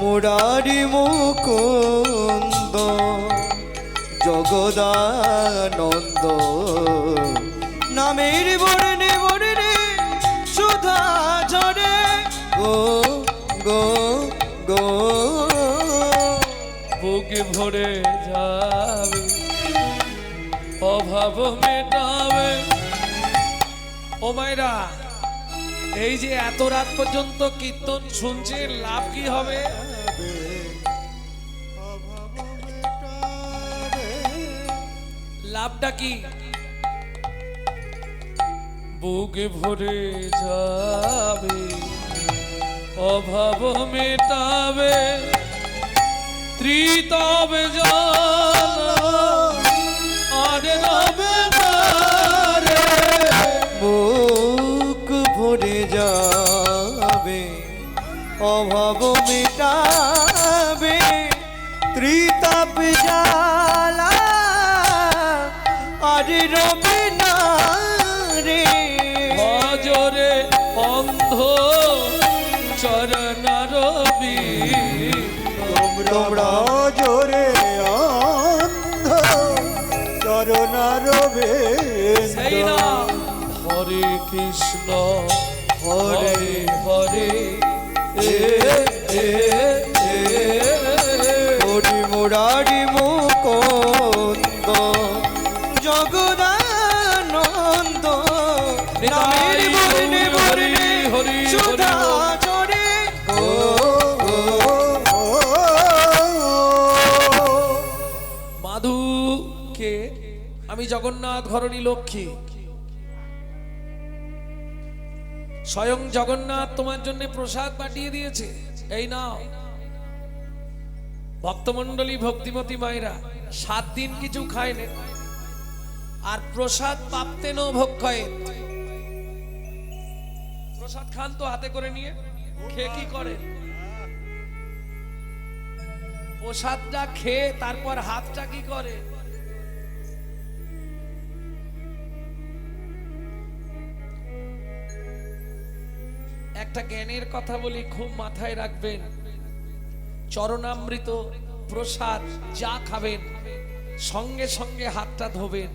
মুরারি মুকুন্দ জগদানন্দ, নামের বর্ণে বর্ণে সুধা ঝরে গো গো গো, বুকে ভরে যাবে অভাব মেটাবে। ও মায়েরা, এই যে এত রাত পর্যন্ত কীর্তন শুনছে, লাভ কি হবে? লাভটা কি? বুকে ভরে যাবে অভাব মেটাবে ত্রিতব জ্বালা আর রবে না রে। বুক ভরে যাবে অভাব মেটাবে ত্রিতাপ জ্বালা আর রবে না রে। ভজরে অন্ধ চরণারবি তোমরা জোরে অন্ধ চরণারবে সেই না হরে কৃষ্ণ হরে হরে এ এ এ হরি মুরারি মুকুন্দ জগদানন্দ নামের বর্ণে বর্ণে হরি সুধা ঝরে। ও মাধু কে? আমি জগন্নাথ ঘরণী লক্ষ্মী। স্বয়ং জগন্নাথ তোমার জন্য প্রসাদ পাঠিয়ে দিয়েছে, এই নাও। ভক্তমণ্ডলী ভক্তিমতী মায়েরা 7 দিন কিছু খায়নি, আর প্রসাদ পাপতেন ভক্ষয়ে। প্রসাদ খান তো হাতে করে নিয়ে, খেয়ে কি করে? প্রসাদটা খেয়ে তারপর হাতটা কি করে? একটা জ্ঞানের কথা বলি, খুব মাথায় রাখবেন। চরণামৃত প্রসাদ যা খাবেন সঙ্গে সঙ্গে হাতটা ধোবেন।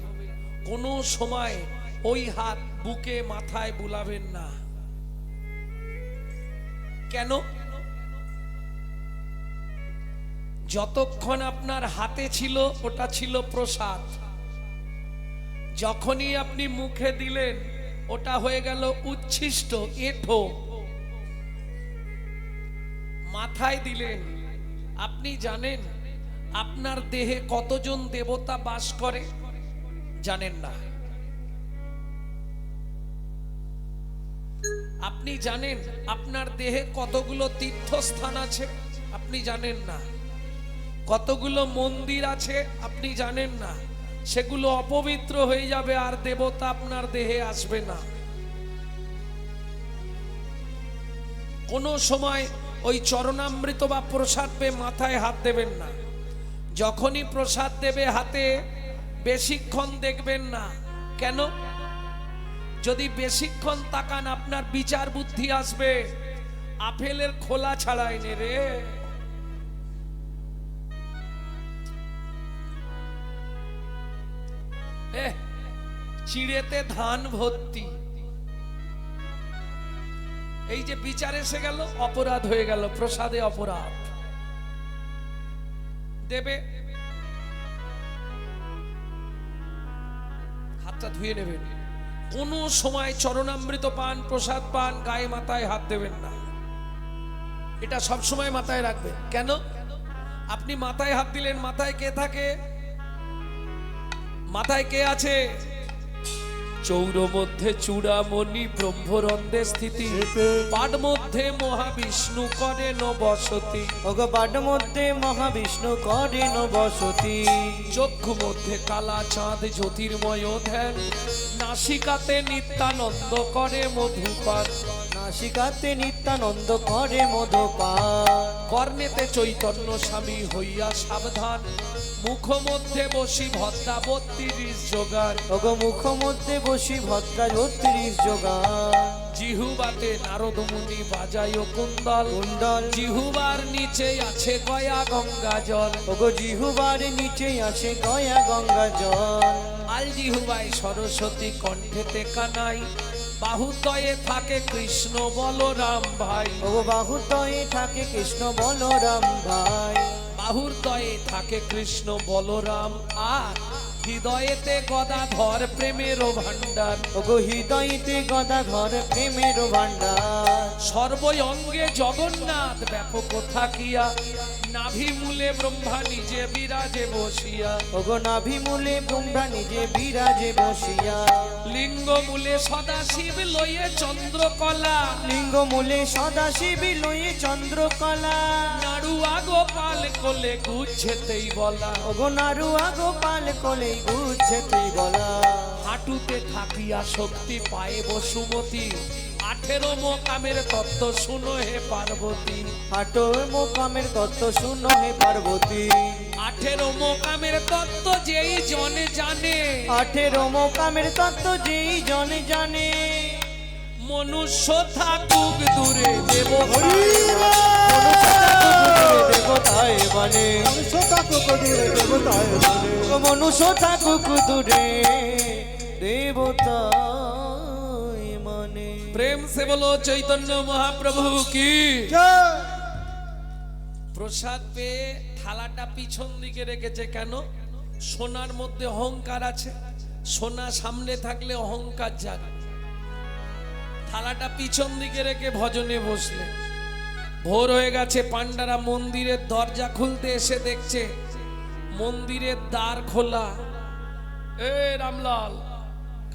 কোনো সময় ওই হাত বুকে মাথায় বুলাবেন না। কেন? যতক্ষণ আপনার হাতে ছিল ওটা ছিল প্রসাদ, যখনই আপনি মুখে দিলেন ওটা হয়ে গেল উচ্ছিষ্ট এঁঠো। মাথায় দিলেন। আপনি জানেন আপনার দেহে কতজন দেবতা বাস করে? জানেন না। আপনি জানেন আপনার দেহে কতগুলো তীর্থস্থান আছে? আপনি জানেন না। কতগুলো মন্দির আছে? আপনি জানেন না। সেগুলো অপবিত্র হয়ে যাবে আর দেবতা আপনার দেহে আসবে না। কোনো সময় ওই চরণামৃত বা প্রসাদ পেয়ে মাথায় হাত দেবেন না। যখনই প্রসাদ দেবে হাতে বেশিক্ষণ দেখবেন না। কেন? যদি বেশিক্ষণ তাকান আপনার বিচার বুদ্ধি আসবে। আপেলের খোলা ছাড়াই নে রে। চিড়েতে ধান ভর্তি। এই যে বিচার এসে গেল, অপরাধ হয়ে গেল, প্রসাদে অপরাধ। দেবে, হাতটা ধুয়ে নেবেন। কোন সময় চরণামৃত পান, প্রসাদ পান, গায়ে মাথায় হাত দেবেন না। এটা সব সময় মাথায় রাখবেন। কেন? আপনি মাথায় হাত দিলেন, মাথায় কে থাকে? মাথায় কে আছে? চৌর মধ্যে চূড়ামণি ব্রহ্মরন্ধে স্থিতি, পাড মধ্যে মহাবিষ্ণু করেন বসতি। ওগো পাড মধ্যে মহাবিষ্ণু করেন বসতি। চক্ষু মধ্যে কালা চাঁদ জ্যোতির্ময় ধ্যান, নাসিকাতে নিত্যানন্দ করে মধুপান। নাসিকাতে নিত্যানন্দ করে মধুপান। কর্ণেতে চৈতন্য স্বামী হইয়া সাবধান, মুখ মধ্যে বসি ভদ্রা 32 জোগাড়। ওগো মুখ মধ্যে বসি ভদ্রা 32 জোগাড়। জিহুবাতে নারদ মুনি বাজায় কুন্দল, কুণ্ডল। জিহুবার নিচে আছে গয়া গঙ্গা জল। ওগো জিহুবার নিচে আছে গয়া গঙ্গা জল। আল জিহুবাই সরস্বতী, কণ্ঠেতে কানাই, বাহুতয়ে থাকে কৃষ্ণ বলরাম ভাই। ওগো বাহুতয়ে থাকে কৃষ্ণ বলরাম ভাই। বাহুর দয়ে থাকে কৃষ্ণ বলরাম, আর হৃদয়েতে গদাধর প্রেমের ভান্ডার। ওগো হৃদয়তে গদাধর প্রেমের ভান্ডার। সর্বঙ্গে জগন্নাথ ব্যাপক থাকিয়া, নাভি মূলে ব্রহ্মা নিজে বিরাজে বসিয়া, ওগো নাভি মূলে ব্রহ্মা নিজে বিরাজে বসিয়া, লিঙ্গ মূলে সদাশিব লয়ে চন্দ্রকলা, লিঙ্গ মূলে সদাশিব লয়ে চন্দ্রকলা, নাড়ুয়া গোপাল কোলে গুচ্ছেতেই বলা, ওগো নাড়ুয়া গোপাল কোলে গুচ্ছেতে বলা, হাঁটুতে থাকিয়া শক্তি পায়ে বসুমতী, 18 মোকামের তত্ত্ব শুনো হে পার্বতী, হাটো মোকামের তত্ত্ব শুনো হে পার্বতী, 18 মোকামের তত্ত্ব যেই জনে জানে, 18 মোকামের তত্ত্ব যেই জনে জানে, মনুষ্য থাকুক দূরে দেবতা, দেবতায় বনে, মনুষ্য থাকুক দূরে দেবতায় মানে। প্রেম সে বলো চৈতন্য মহাপ্রভু কি। প্রসাদ পেয়ে থালাটা পিছন দিকে রেখেছে কেন? সোনার মধ্যে অহংকার আছে, সোনা সামনে থাকলে অহংকার জাগে। থালাটা পিছন দিকে রেখে ভজনে বসলে, ভোর হয়ে গেছে, পান্ডারা মন্দিরের দরজা খুলতে এসে দেখছে মন্দিরের দ্বার খোলা। এ রামলাল,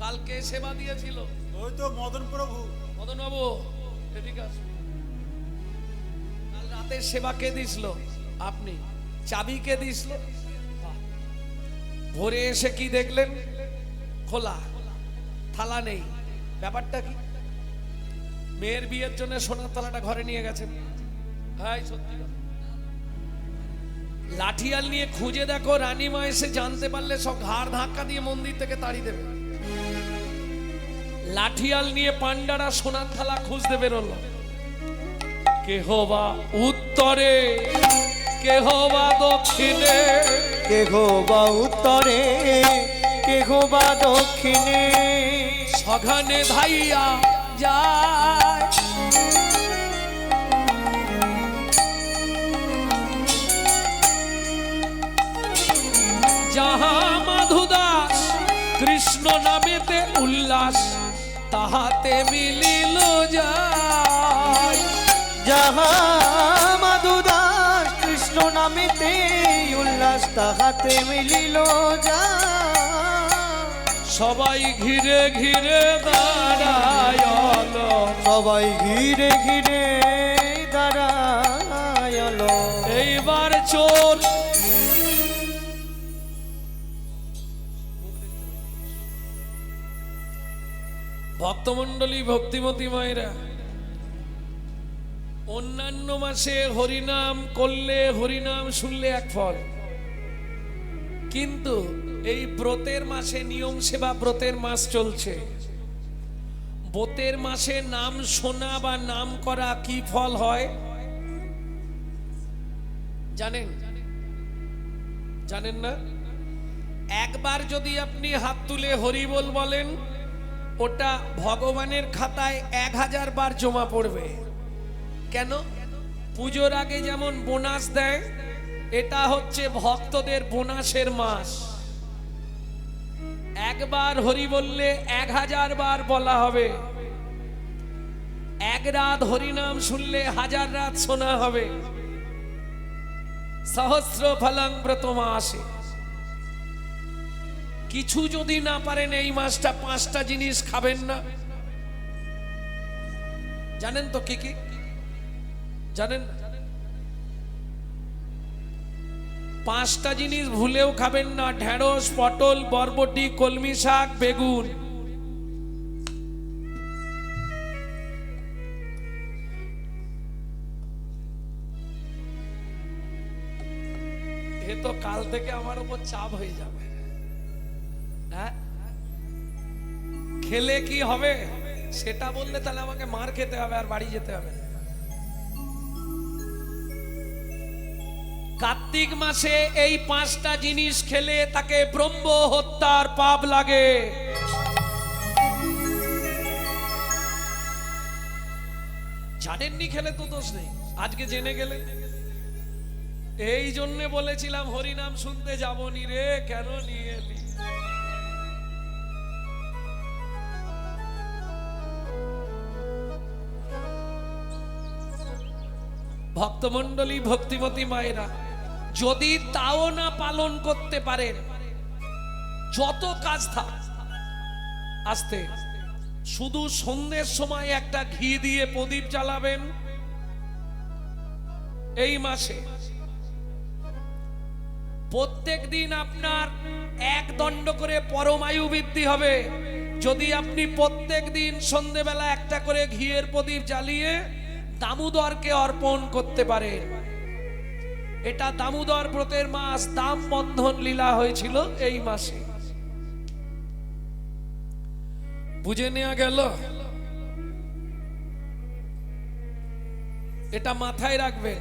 কালকে সেবা দিয়েছিল ওই তো মদন প্রভু। মদন বাবু এদিকে আসুন। কাল রাতের সেবা কে দিছিল? আপনি। চাবি কে দিছিল? বাহ। ভোরে এসে কি দেখলেন? খোলা, থালা নেই। ব্যাপারটা কি? মেয়ের বিয়ের জন্য সোনার থালাটা ঘরে নিয়ে গেছেন। হাই সত্যি কথা। লাঠিয়াল নিয়ে খুঁজে দেখো, রানীমা এসে জানতে পারলে সব ঘাড় ধাক্কা দিয়ে মন্দির থেকে তাড়িয়ে দেবে। লাঠিয়াল নিয়ে পান্ডারা সোনার থালা খুঁজতে বেরোলো। কেহ বা উত্তরে, কেহ বা দক্ষিণে, কেহ বা উত্তরে, কেহ বা দক্ষিণে, সঘনে ধাইয়া যায়। যাহা মাধুদাস কৃষ্ণ নামেতে উল্লাস, তাহাতে মিলিল যায়। যাহা মাধুদাস কৃষ্ণ নামেতে উল্লাস, তাহাতে মিলিল যায়। সবাই ঘিরে ঘিরে দাঁড়ায়ল, সবাই ঘিরে ঘিরে দাঁড়ায়ল। এইবার চোর ভক্তমণ্ডলী, ভক্তিমতী মায়েরা, অন্যান্য মাসে হরিনাম করলে, হরিনাম শুনলে এক ফল, কিন্তু এই ব্রতের মাসে নিয়ম সেবা ব্রতের মাস চলছে, ব্রতের মাসে নাম শোনা বা নাম করা কি ফল হয় জানেন? জানেন না? একবার যদি আপনি হাত তুলে হরিবোল বলেন, ওটা ভগবানের খাতায় 1000 বার জমা পড়বে। কেন? পুজোর আগে যেমন বোনাস দেয়, এটা হচ্ছে ভক্তদের বোনাসের মাস। একবার হরি বললে 1000 বার বলা হবে, এক রাত হরিনাম শুনলে 1000 রাত শোনা হবে। সহস্র ফলং ব্রত মাসে। কিছু যদি না পারেন এই মাসটা 5টা জিনিস খাবেন না। জানেন তো কি কি? জানেন? 5টা জিনিস ভুলেও খাবেন না। ঢেঁড়স, পটল, বরবটি, কলমি শাক, বেগুন। এ তো কাল থেকে আমার উপর চাপ হয়ে যাবে। হ্যাঁ, খেলে কি হবে সেটা বললে তাহলে আমাকে মার খেতে হবে আর বাড়ি যেতে হবে। কার্তিক মাসে এই 5টা জিনিস খেলে তাকে ব্রহ্ম হত্যার পাপ লাগে। জানেননি খেলে তো দোষ নেই, আজকে জেনে গেলে। এই জন্য বলেছিলাম হরিনাম শুনতে যাবনি রে, কেন নিয়ে এলি? ভক্তমণ্ডলী, ভক্তিমতী মায়েরা, যদি তাও না পালন করতে পারেন, যত কাজ থাক আস্তে, শুধু সন্ধ্যের সময় একটা ঘি দিয়ে প্রদীপ জ্বালাবেন। এই মাসে প্রত্যেক দিন আপনার 1 দণ্ড করে পরমায়ু বৃদ্ধি হবে যদি আপনি প্রত্যেক দিন সন্ধ্যেবেলা একটা করে ঘিয়ের প্রদীপ জ্বালিয়ে দামোদরকে অর্পণ করতে পারেন। এটা দামোদর ব্রতের মাস, দাম বন্ধন লীলা হয়েছিল এই মাসে। বুঝে নেওয়া গেল? এটা মাথায় রাখবেন,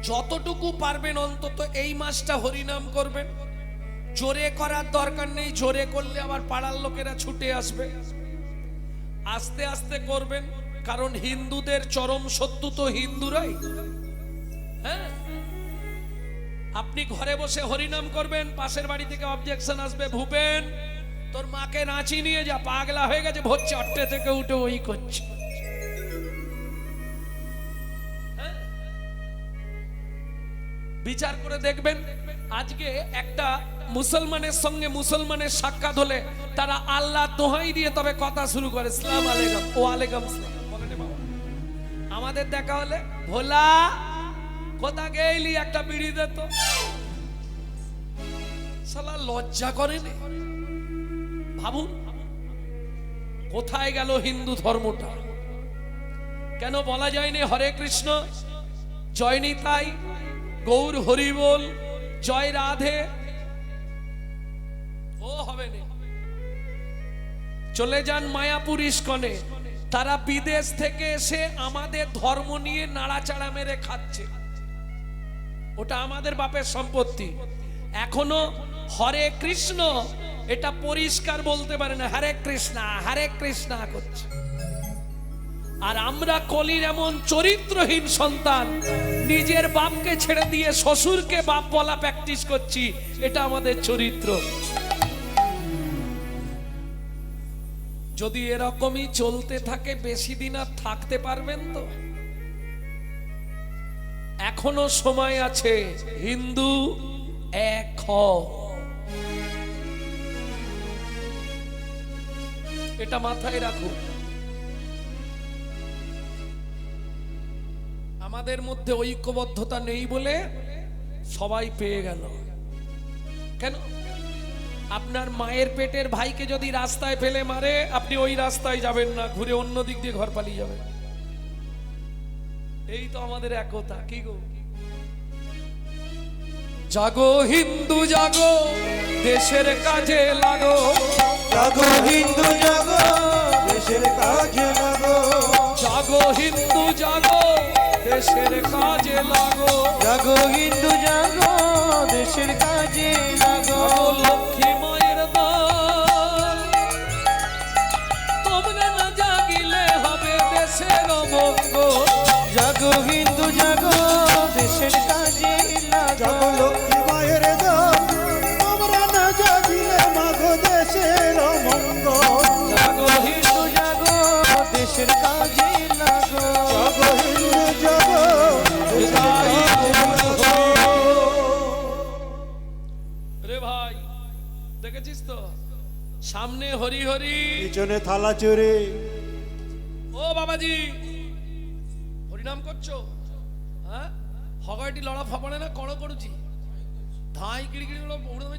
যতটুকু পারবেন অন্তত এই মাসটা হরিনাম করবেন। জোরে করার দরকার নেই, জোরে করলে আবার পাড়ার লোকেরা ছুটে আসবে। আস্তে আস্তে করবেন, কারণ হিন্দুদের চরম শত্রু তো হিন্দুরাই। হ্যাঁ, আপনি ঘরে বসে হরিনাম করবেন, পাশের বাড়ি থেকে অবজেকশন আসবে, ভূপেন তোর মাকে নাচি নিয়ে যা, পাগলা হয়ে গেছে, ভোর 4টে থেকে উঠে ওই করছে। বিচার করে দেখবেন, আজকে একটা মুসলমানের সঙ্গে মুসলমানের সাক্ষাৎ হলে তারা আল্লাহ দোহাই দিয়ে তবে কথা শুরু করে, সালাম আলাইকুম, ও আলাইকুম সালাম। আমাদের দেখা হলে, ভোলা কোথা গেলি, একটা বিড়ি দে তো। শালা লজ্জা করেনি? ভাবুন কোথায় গেল হিন্দু ধর্মটা। কেন বলা যায়নি হরে কৃষ্ণ, জয় নিতাই, গৌর হরি বল, জয় রাধে? ও হবে না। চলে যান মায়াপুর ইস্কনে, তারা বিদেশ থেকে এসে আমাদের ধর্ম নিয়ে নাড়াচাড়া মেরে খাচ্ছে। ওটা আমাদের বাপের সম্পত্তি। এখনো হরে কৃষ্ণ এটা পরিষ্কার বলতে পারে না, হরে কৃষ্ণা করছে। আর আমরা কলির এমন চরিত্রহীন সন্তান, নিজের বাপকে ছেড়ে দিয়ে শ্বশুরকে বাপ বলা প্র্যাকটিস করছি। এটা আমাদের চরিত্র। যদি এরকমই চলতে থাকে, বেশি দিন আর থাকতে পারবেন তো? এখনো সময় আছে। হিন্দু এক হও, এটা মাথায় রাখুন। আমাদের মধ্যে ঐক্যবদ্ধতা নেই বলে সবাই পেয়ে গেল। কেন? আপনার মায়ের পেটের ভাইকে যদি রাস্তায় ফেলে মারে, আপনি ওই রাস্তায় যাবেন না, ঘুরে অন্য দিক দিয়ে ঘর পালিয়ে যাবেন। এই তো আমাদের একতা। কি গো? জাগো হিন্দু জাগো, দেশের কাজে লাগো। জাগো হিন্দু জাগো, দেশের কাজে লাগো। জাগো হিন্দু জাগো, দেশের কাজে লাগো। জাগো হিন্দু জাগো, দেশের কাজে লাগো। লক্ষ্মী মায়ের দান, তোমরা না জাগিলে হবে দেশের মঙ্গল। জাগো হিন্দু জাগো, দেশের কাজে লাগো। জাগো লক্ষ্মী মায়ের দান, তোমরা না জাগিলে মাগো দেশের মঙ্গল। জাগো হিন্দু জাগো, দেশের কাজে লাগো। জাগো হিন্দু জাগো, দেশের কাজে লাগো। রে ভাই, দেখেছিস তো সামনে হরি হরি, পিছনে থালা চুরি। ও বাবাজি হরিনাম করছো? হ্যাঁ, হগাইটি লড়া ফাপড়ে না কড় করছি, ধাই কিড়িকিড়ি গুলো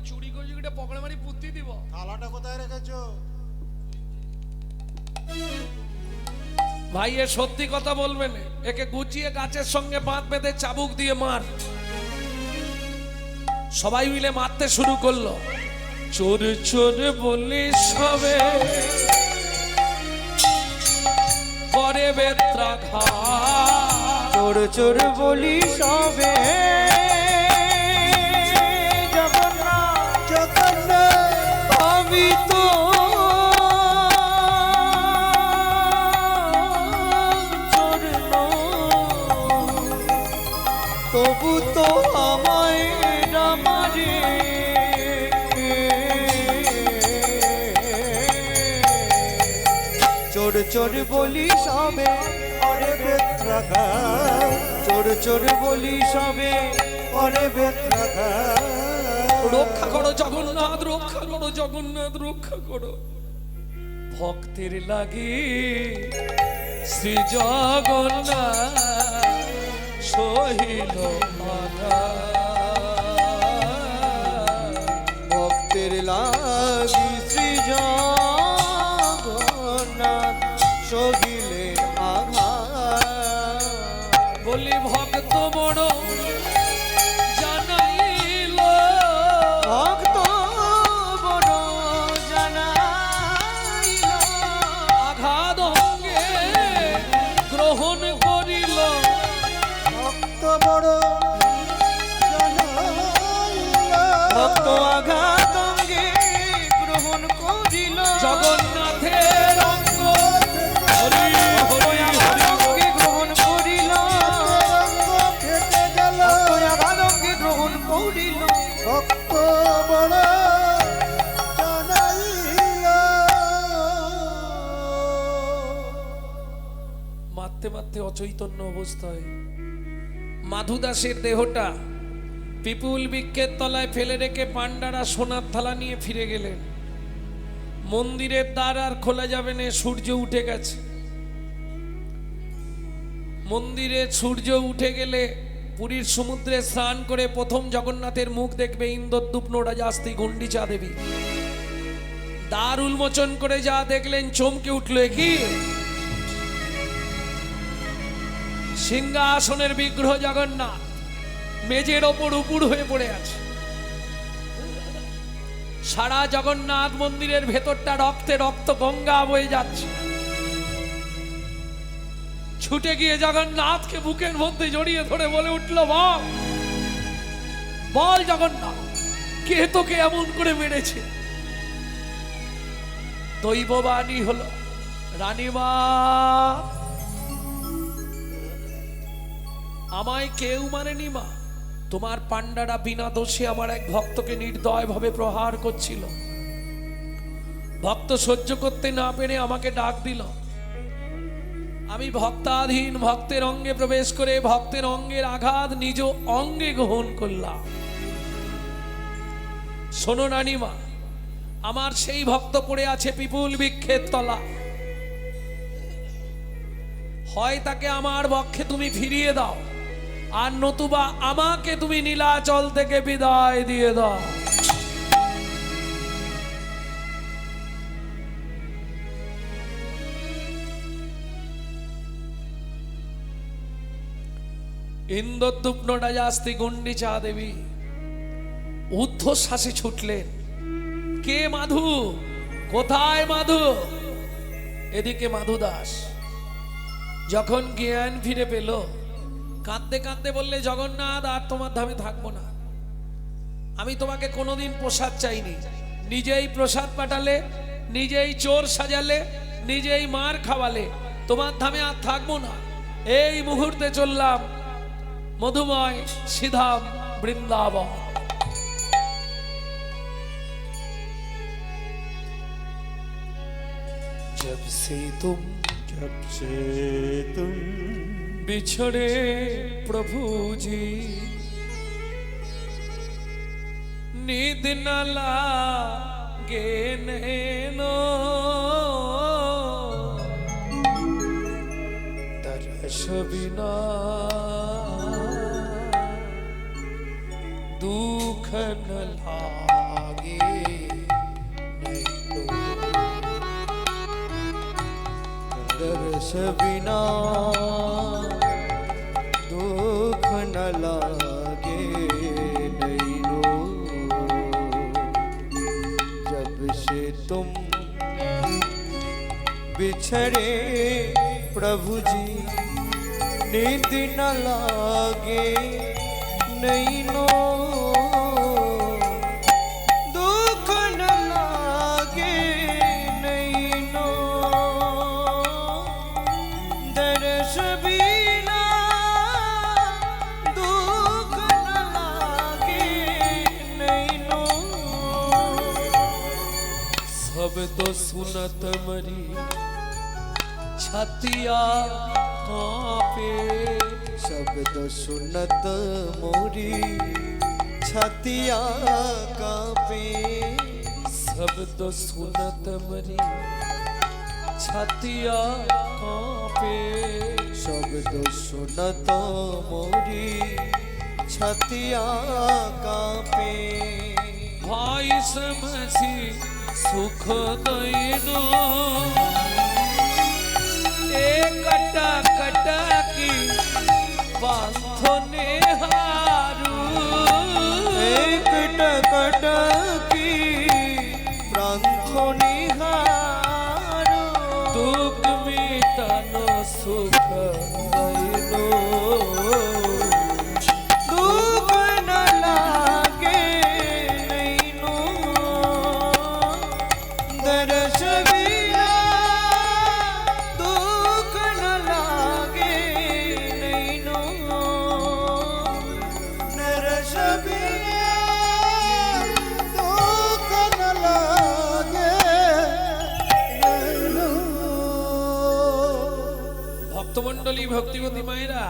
চুরি করছি, পকড়ে মারি পুঁতি দিব। থালাটা কোথায় রেখেছো? ভাই এ সত্যি কথা বলবেন, একে গুছিয়ে গাছের সঙ্গে বাঁধ বেঁধে চাবুক দিয়ে মার। সবাই মিলে মারতে শুরু করলো। চোর চোর বলে সবে করে বেত্রাঘাত। চোর চোর বলি সবে, জগন্নাথ জগন্নাথ আমি তো চোর নই, তবু তো আমায় মারে। চোর চোর বলি সবে, করে বেত্রাঘাত। চোর চোর বলি সবে পরে বেত্রাঘাত রক্ষা করো জগন্নাথ, রক্ষা করো জগন্নাথ, রক্ষা করো ভক্তের লাগি শ্রী জগন্নাথ সহিল ভক্তের লাগি শ্রী জগন্নাথ সহিলেন আঘাত। বলি ভক্ত বড় জানাইল, ভক্ত বড় জানাইল, আঘাত অঙ্গে গ্রহণ করিল। ভক্ত বড় জানাইলা ভক্ত আঘাত অঙ্গে গ্রহণ করিল। জগন্নাথের অঙ্গ হরি হরি হরি অঙ্গে গ্রহণ করিল। রঙ্গ ফেটে গেল আঘাত অঙ্গে গ্রহণ করিল। ভক্ত বড় জানাইলা মারতে মারতে অচৈতন্য অবস্থায় মাধু দাসের দেহটা পিপুল বৃক্ষের তলায় ফেলে রেখে পাণ্ডারা সোনার থালা নিয়ে ফিরে গেলেন। মন্দিরের দ্বার আর খোলা যাবে না, সূর্য উঠে গেছে। মন্দিরে সূর্য উঠে গেলে পুরীর সমুদ্রে স্নান করে প্রথম জগন্নাথের মুখ দেখবে ইন্দ্রদ্যুপ নোড়াজাস্তি গুন্ডিচা দেবী। দ্বার উন্মোচন করে যা দেখলেন চমকে উঠলো, কি সিংহাসনের বিগ্রহ জগন্নাথ মেজের ওপর উপুড় হয়ে পড়ে আছে। সারা জগন্নাথ মন্দিরের ভেতরটা রক্তে রক্ত গঙ্গা বয়ে যাচ্ছে। ছুটে গিয়ে জগন্নাথকে বুকের মধ্যে জড়িয়ে ধরে বলে উঠল, বল বল জগন্নাথ, কে তোকে এমন করে মেরেছে? দৈববাণী হলো, রানীমা আমায় কেউ মানেনি মা, তোমার পাণ্ডারা বিনা দোষে আমার এক ভক্তকে নির্দয়ভাবে প্রহার করছিল। ভক্ত সহ্য করতে না পেরে আমাকে ডাক দিল। আমি ভক্তাধীন ভক্তের অঙ্গে প্রবেশ করে ভক্তের অঙ্গের আঘাত নিজ অঙ্গে গ্রহণ করলাম। শোনো রানীমা, আমার সেই ভক্ত পড়ে আছে পিপুল বৃক্ষের তলা, হয় তাকে আমার পক্ষে তুমি ফিরিয়ে দাও, আর নতুবা আমাকে তুমি নীলাচল থেকে বিদায় দিয়ে দাও। ইন্দ্রদ্যুপ নোড়াজাস্তি গুন্ডিচা দেবী ঊর্ধ্বশ্বাসে ছুটলেন। কে মাধু? কোথায় মাধু? এদিকে মাধু দাস যখন জ্ঞান ফিরে পেল, কাঁদতে কাঁদতে বললে, জগন্নাথ আর তোমার ধামে থাকবো না। আমি তোমাকে কোনোদিন প্রসাদ চাইনি, নিজেই প্রসাদ পাঠালে, নিজেই চোর সাজালে, নিজেই মার খাওয়ালে, তোমার ধামে আর থাকবো না। এই মুহূর্তে চললাম মধুময় সিধাম বৃন্দাবন। जब से तुम बिछड़े प्रभु जी, नींद न लागे नैनो, तरस बिना दुख न लागे नैनो, दर्श बिना दुख न लागे नैनो। जब से तुम बिछड़े प्रभु जी, नींद न लागे नैनो, दुख न लागे नैनो, दर्श बिना दुख न लागे नैनो। सब तो सुनत मरी छतिया कांपे शब्द सुनत मोरी छतिया कांपे शब्द सुनत मरी छतिया कांपे शब्द सुनत मोरी छतिया कांपे भाई समसी सुख दैनो कटा कटा की बांधने हारू एक टकट की प्रांथो निहारो दुख मिटानो सुख दैनो दुख न लागे नैनो दरस बिना दुख न लागे नैनो दरस बिना दुख न लागे नैनो। ভক্তমণ্ডলী ভক্তিবতী মায়েরা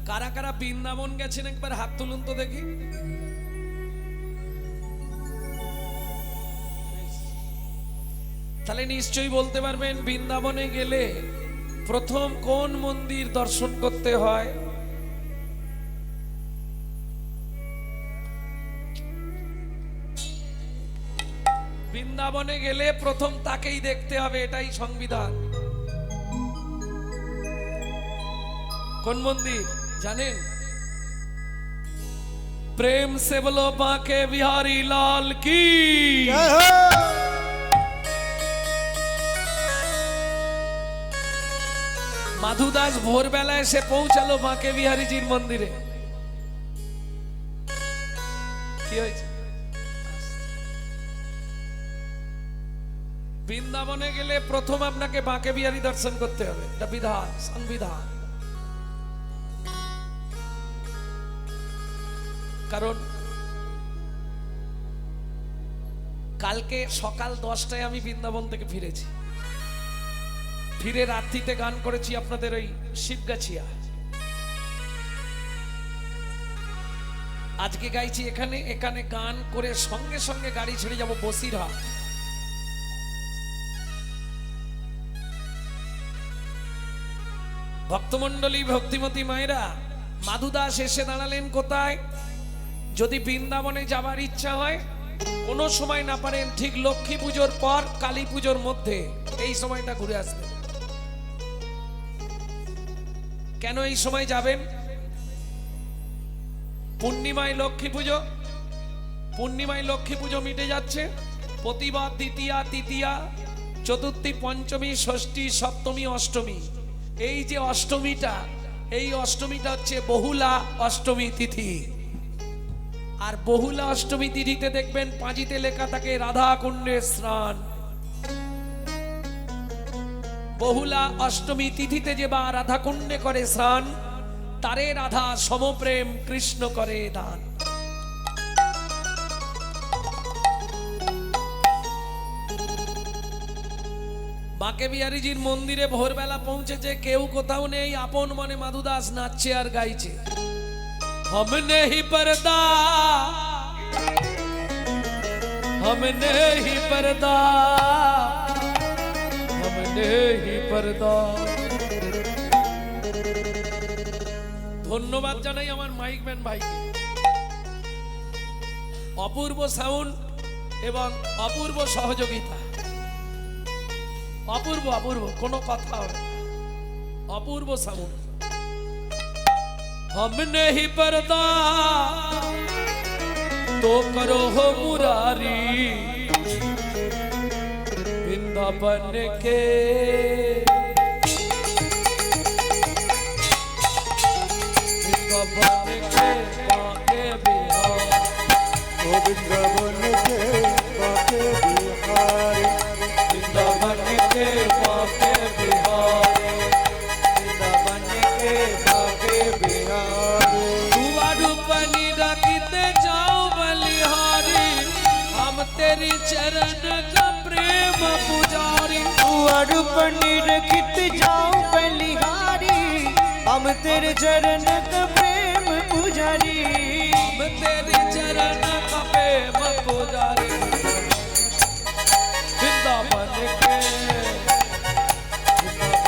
কারা কারা বৃন্দাবন গেছেন একবার হাত তুলুন তো দেখি। তাহলে নিশ্চয়ই বলতে পারবেন বৃন্দাবনে গেলে প্রথম কোন মন্দির দর্শন করতে হয়? বৃন্দাবনে গেলে প্রথম তাকেই দেখতে হবে, এটাই সংবিধান। কোন মন্দির জানেন? প্রেম সে বলো বাঁকে বিহারী লাল কি। জয় হো। মাধুদাস ভোরবেলা এসে পৌঁছালো বাঁকে বিহারীজির মন্দিরে। কি হয়েছে? বৃন্দাবনে গেলে প্রথম আপনাকে বাঁকে বিহারী দর্শন করতে হবে, এটা বিধান, সংবিধান। কারণ কালকে সকাল 10টায় আমি বৃন্দাবন থেকে ফিরেছি, ফিরে রাত্রিতে গান করেছি আপনাদের ওই শিবগাছিয়া। আজকে গাইছি এখানে, এখানে গান করে সঙ্গে সঙ্গে গাড়ি ছেড়ে যাব বসিরহাট। ভক্তমণ্ডলী ভক্তিমতী মায়েরা, মাধুদাস এসে দাঁড়ালেন কোথায়? যদি বৃন্দাবনে যাবার ইচ্ছা হয়, কোনো সময় না পারেন, ঠিক লক্ষ্মী পুজোর পর কালী পুজোর মধ্যে এই সময়টা ঘুরে আসবেন। কেন এই সময় যাবেন? পূর্ণিমায় লক্ষ্মী পুজো, পূর্ণিমায় লক্ষ্মী পুজো মিটে যাচ্ছে, প্রতিবার দ্বিতীয়া তৃতীয়া চতুর্থী পঞ্চমী ষষ্ঠী সপ্তমী অষ্টমী, এই যে অষ্টমীটা, এই অষ্টমীটা হচ্ছে বহুলা অষ্টমী তিথি। আর বহুলা অষ্টমী তিথিতে দেখবেন পাঁজিতে লেখা থাকে রাধা কুণ্ডে স্নান। বহুলা অষ্টমী তিথিতে যে বা রাধা কুণ্ডে করে স্নান, তারে রাধা সমপ্রেম কৃষ্ণ করে দান। বাঁকে বিহারীজির মন্দিরে ভোরবেলা পৌঁছেছে, কেউ কোথাও নেই, আপন মনে মাধুদাস নাচছে আর গাইছে। हम नहीं पर्दा, हम नहीं पर्दा, हम नहीं पर्दा। ধন্যবাদ জানাই আমার মাইকম্যান ভাইকে, অপূর্ব সাউন্ড এবং অপূর্ব সহযোগিতা। অপূর্ব অপূর্ব কোনো কথা হবে, অপূর্ব সাউন্ড। हम नहीं पर्दा तो करो हो मुरारी, वृंदावन के वृंदावन के बांके बिहार, वृंदावन के बांके बिहार, वृंदावन के बांके बिहार, वृंदावन के बांके बिहार। रूपनी रखते जाओ बलिहारी, हम तेरी चरण का प्रेम पुजारी। रूपनी रखते जाओ तेरे चरण का प्रेम पुजारी, हम तेरे चरण का प्रेम पुजारी, वृंदावन के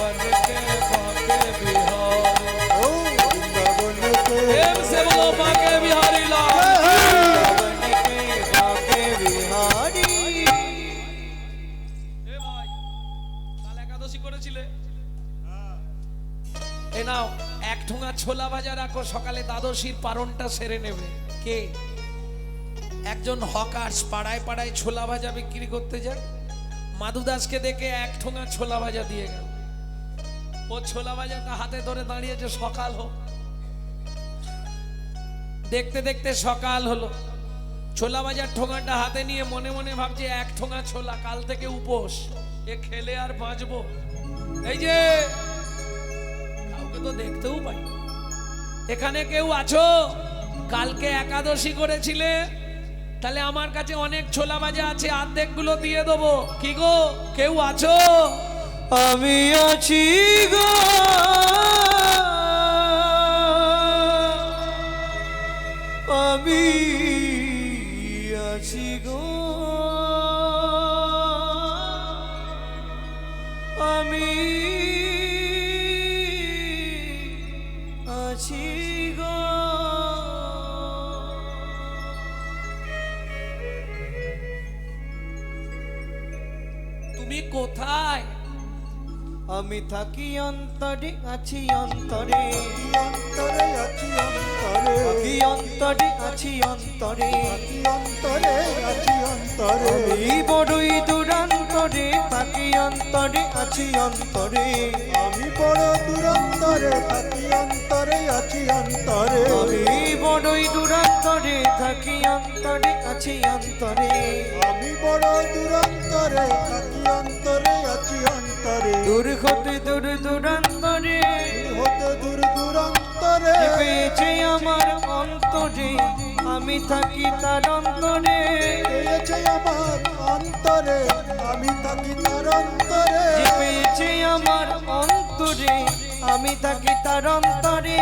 बांके बिहारी। ओ वृंदावन के प्रेम से बोलो बांके बिहारी लाल। वृंदावन के बांके बिहारी। এ ভাই, কাল একাদশী করেছিলে? এ নাও এক ঠোঙা ছোলা ভাজা রাখো, সকালে দ্বাদশীর পারণটা সেরে নেবে। কে? একজন হকার্স পাড়ায় পাড়ায় ছোলা ভাজা বিক্রি করতে যায়, মাধু দাসকে দেখে এক ঠোঙা ছোলা ভাজা দিয়ে গেল। ও ছোলা ভাজাটা হাতে ধরে দাঁড়িয়েছে, সকাল হোক। দেখতে দেখতে সকাল হলো, ছোলা ভাজার ঠোঙাটা হাতে নিয়ে মনে মনে ভাবছে এক ঠোঙা ছোলা, কাল থেকে উপোস, এ খেলে আর বাঁচবো। এই যে কাউকে তো দেখতেও পাই, এখানে কেউ আছো কালকে একাদশী করেছিলে? তাহলে আমার কাছে অনেক ছোলা ভাজা আছে, অর্ধেক গুলো দিয়ে দেবো। কি গো, কেউ আছো? আমি আছি গো, আমি আছি গো, আমি আছি গো। তুমি কোথায়? আমি থাকি অন্তরে, আছি অন্তরে, অন্তরে আছি অন্তরে, থাকি অন্তরে, আছি অন্তরে, থাকি অন্তরে আছি অন্তরে, আমি বড়ই দূরান্তরে, থাকি অন্তরে, আছি অন্তরে, আমি বড় দূরন্তরে থাকি অন্তরে আছি অন্তরে, আমি বড়ই দূরান্তরে, থাকি অন্তরে, আছি অন্তরে, আমি বড় দূরন্তরে থাকি অন্তরে আছি অন্তরে, দূর হতে দূর দূরান্তরে, হতে দূর দূরান্তরে পেয়েছে আমার অন্তরে, আমি থাকি তার অন্তরে, পেয়েছে আমার অন্তরে, আমি থাকি তার অন্তরে, যে পেয়েছে আমার অন্তরে, আমি থাকি তার অন্তরে।